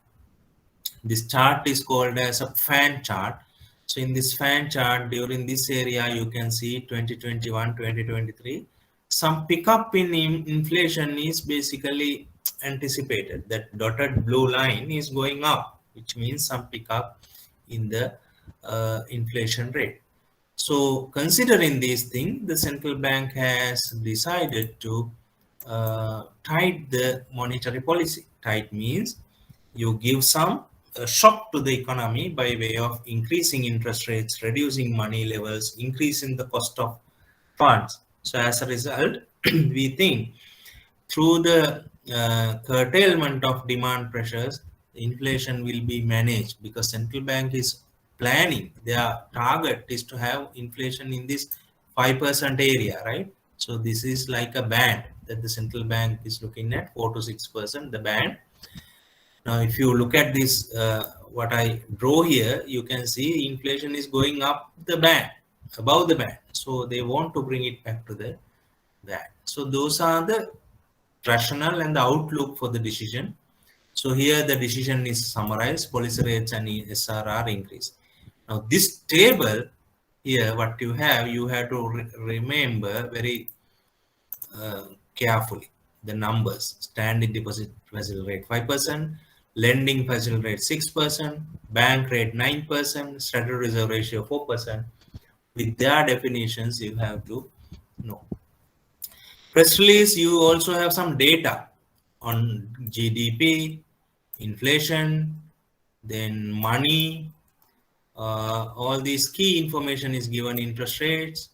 This chart is called as a fan chart. So in this fan chart, during this area, you can see 2021, 2023, some pickup in inflation is basically anticipated. That dotted blue line is going up, which means some pickup in the inflation rate. So considering these things, the central bank has decided to tight the monetary policy. Tight means you give some shock to the economy by way of increasing interest rates, reducing money levels, increasing the cost of funds. So as a result, we think through the curtailment of demand pressures, inflation will be managed because central bank is planning. Their target is to have inflation in this 5% area, right? So this is like a band that the central bank is looking at, 4 to 6%, the band. Now, if you look at this, what I draw here, you can see inflation is going up the band, above the band. So they want to bring it back to the band. So those are the rationale and the outlook for the decision. So here the decision is summarized, policy rates and SRR increase. Now this table here, what you have to remember very carefully the numbers. Standing deposit facility rate 5%, lending facility rate 6%, bank rate 9%, statutory reserve ratio 4%. With their definitions, you have to know. Press release, you also have some data on GDP, inflation, then money, all these key information is given, interest rates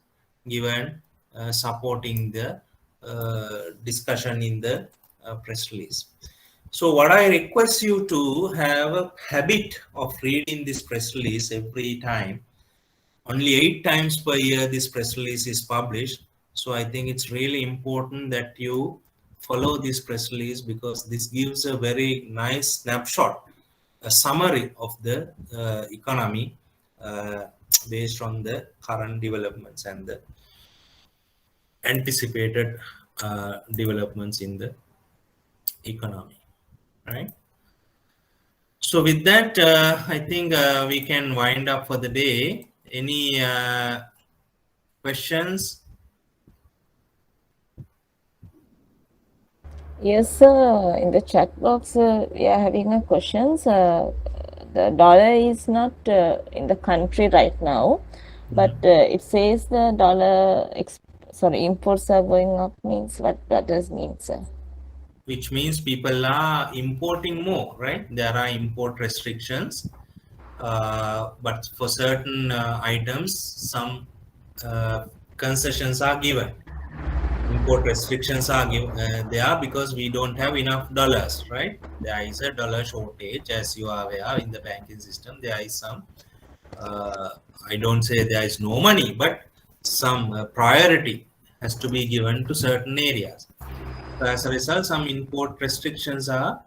given, supporting the discussion in the press release. So what I request you to have a habit of reading this press release every time. Only 8 times per year this press release is published. So I think it's really important that you follow this press release, because this gives a very nice snapshot, a summary of the economy based on the current developments and the anticipated developments in the economy, right? So with that, I think we can wind up for the day. Any questions? Yes, sir. In the chat box, we are having a questions. The dollar is not in the country right now, but it says the dollar, imports are going up. Means what that does mean, sir? Which means people are importing more, right? There are import restrictions, but for certain items, some concessions are given. Import restrictions are there because we don't have enough dollars, right? There is a dollar shortage, as you are aware, in the banking system. There is some, I don't say there is no money, but some priority has to be given to certain areas. So as a result, some import restrictions are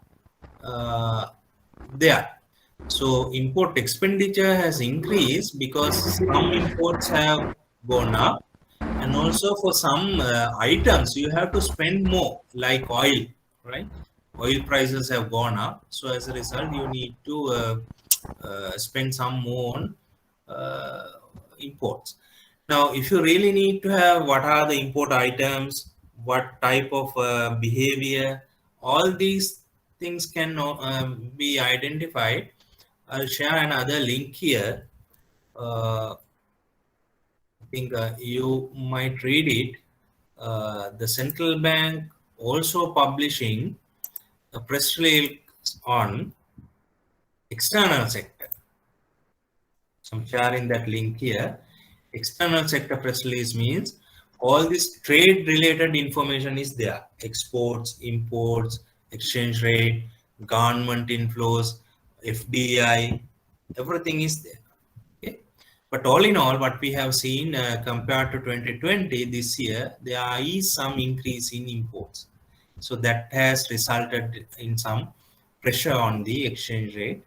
there. So import expenditure has increased because some imports have gone up, and also for some items you have to spend more, like oil, right? Oil prices have gone up, so as a result you need to spend some more on imports. Now, if you really need to have what are the import items, what type of behavior, all these things can be identified. I'll share another link here. I think you might read it. The central bank also publishing a press release on external sector. So I'm sharing that link here. External sector press release means all this trade related information is there. Exports, imports, exchange rate, government inflows, FDI, everything is there. Okay. But all in all, what we have seen compared to 2020 this year, there is some increase in imports. So that has resulted in some pressure on the exchange rate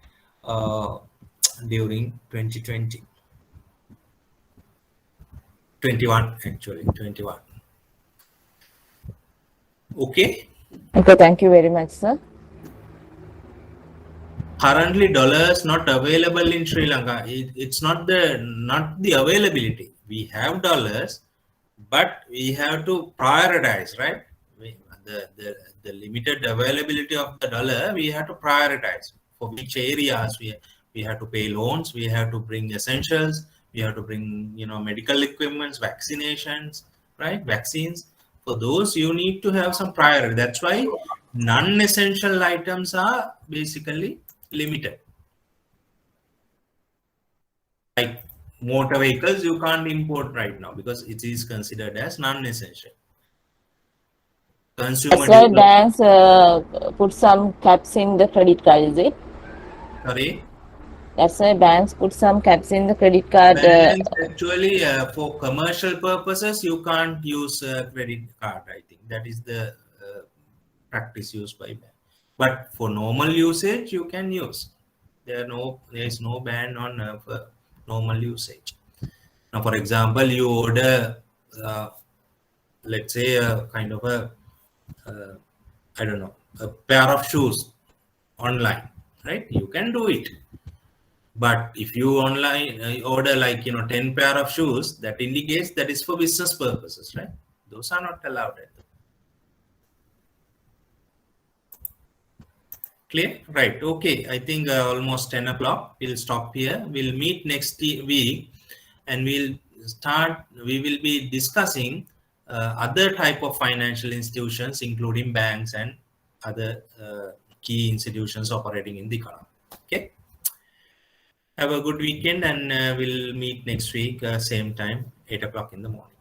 during 2020. 21 actually, 21. Okay. Okay, thank you very much, sir. Currently, dollars not available in Sri Lanka. It's not the availability. We have dollars, but we have to prioritize, right? The limited availability of the dollar, we have to prioritize for which areas we have to pay loans, we have to bring essentials, we have to bring medical equipments, vaccinations, right? Vaccines. For those, you need to have some priority. That's why non-essential items are basically limited. Like motor vehicles, you can't import right now because it is considered as non-essential. Consumer That's why banks put some caps in the credit card, is it? Sorry? That's why banks put some caps in the credit card. Banks actually, for commercial purposes, you can't use a credit card. I think that is the practice used by bank. But for normal usage, you can use. There is no ban on for normal usage. Now, for example, you order, let's say, a kind of a I don't know, a pair of shoes online, right? You can do it. But if you online order like 10 pair of shoes, that indicates that is for business purposes, right? Those are not allowed. Clear? Right. Okay. I think almost 10 o'clock. We'll stop here. We'll meet next week and we will be discussing other type of financial institutions, including banks and other key institutions operating in the economy. Okay. Have a good weekend and we'll meet next week, same time, 8 o'clock in the morning.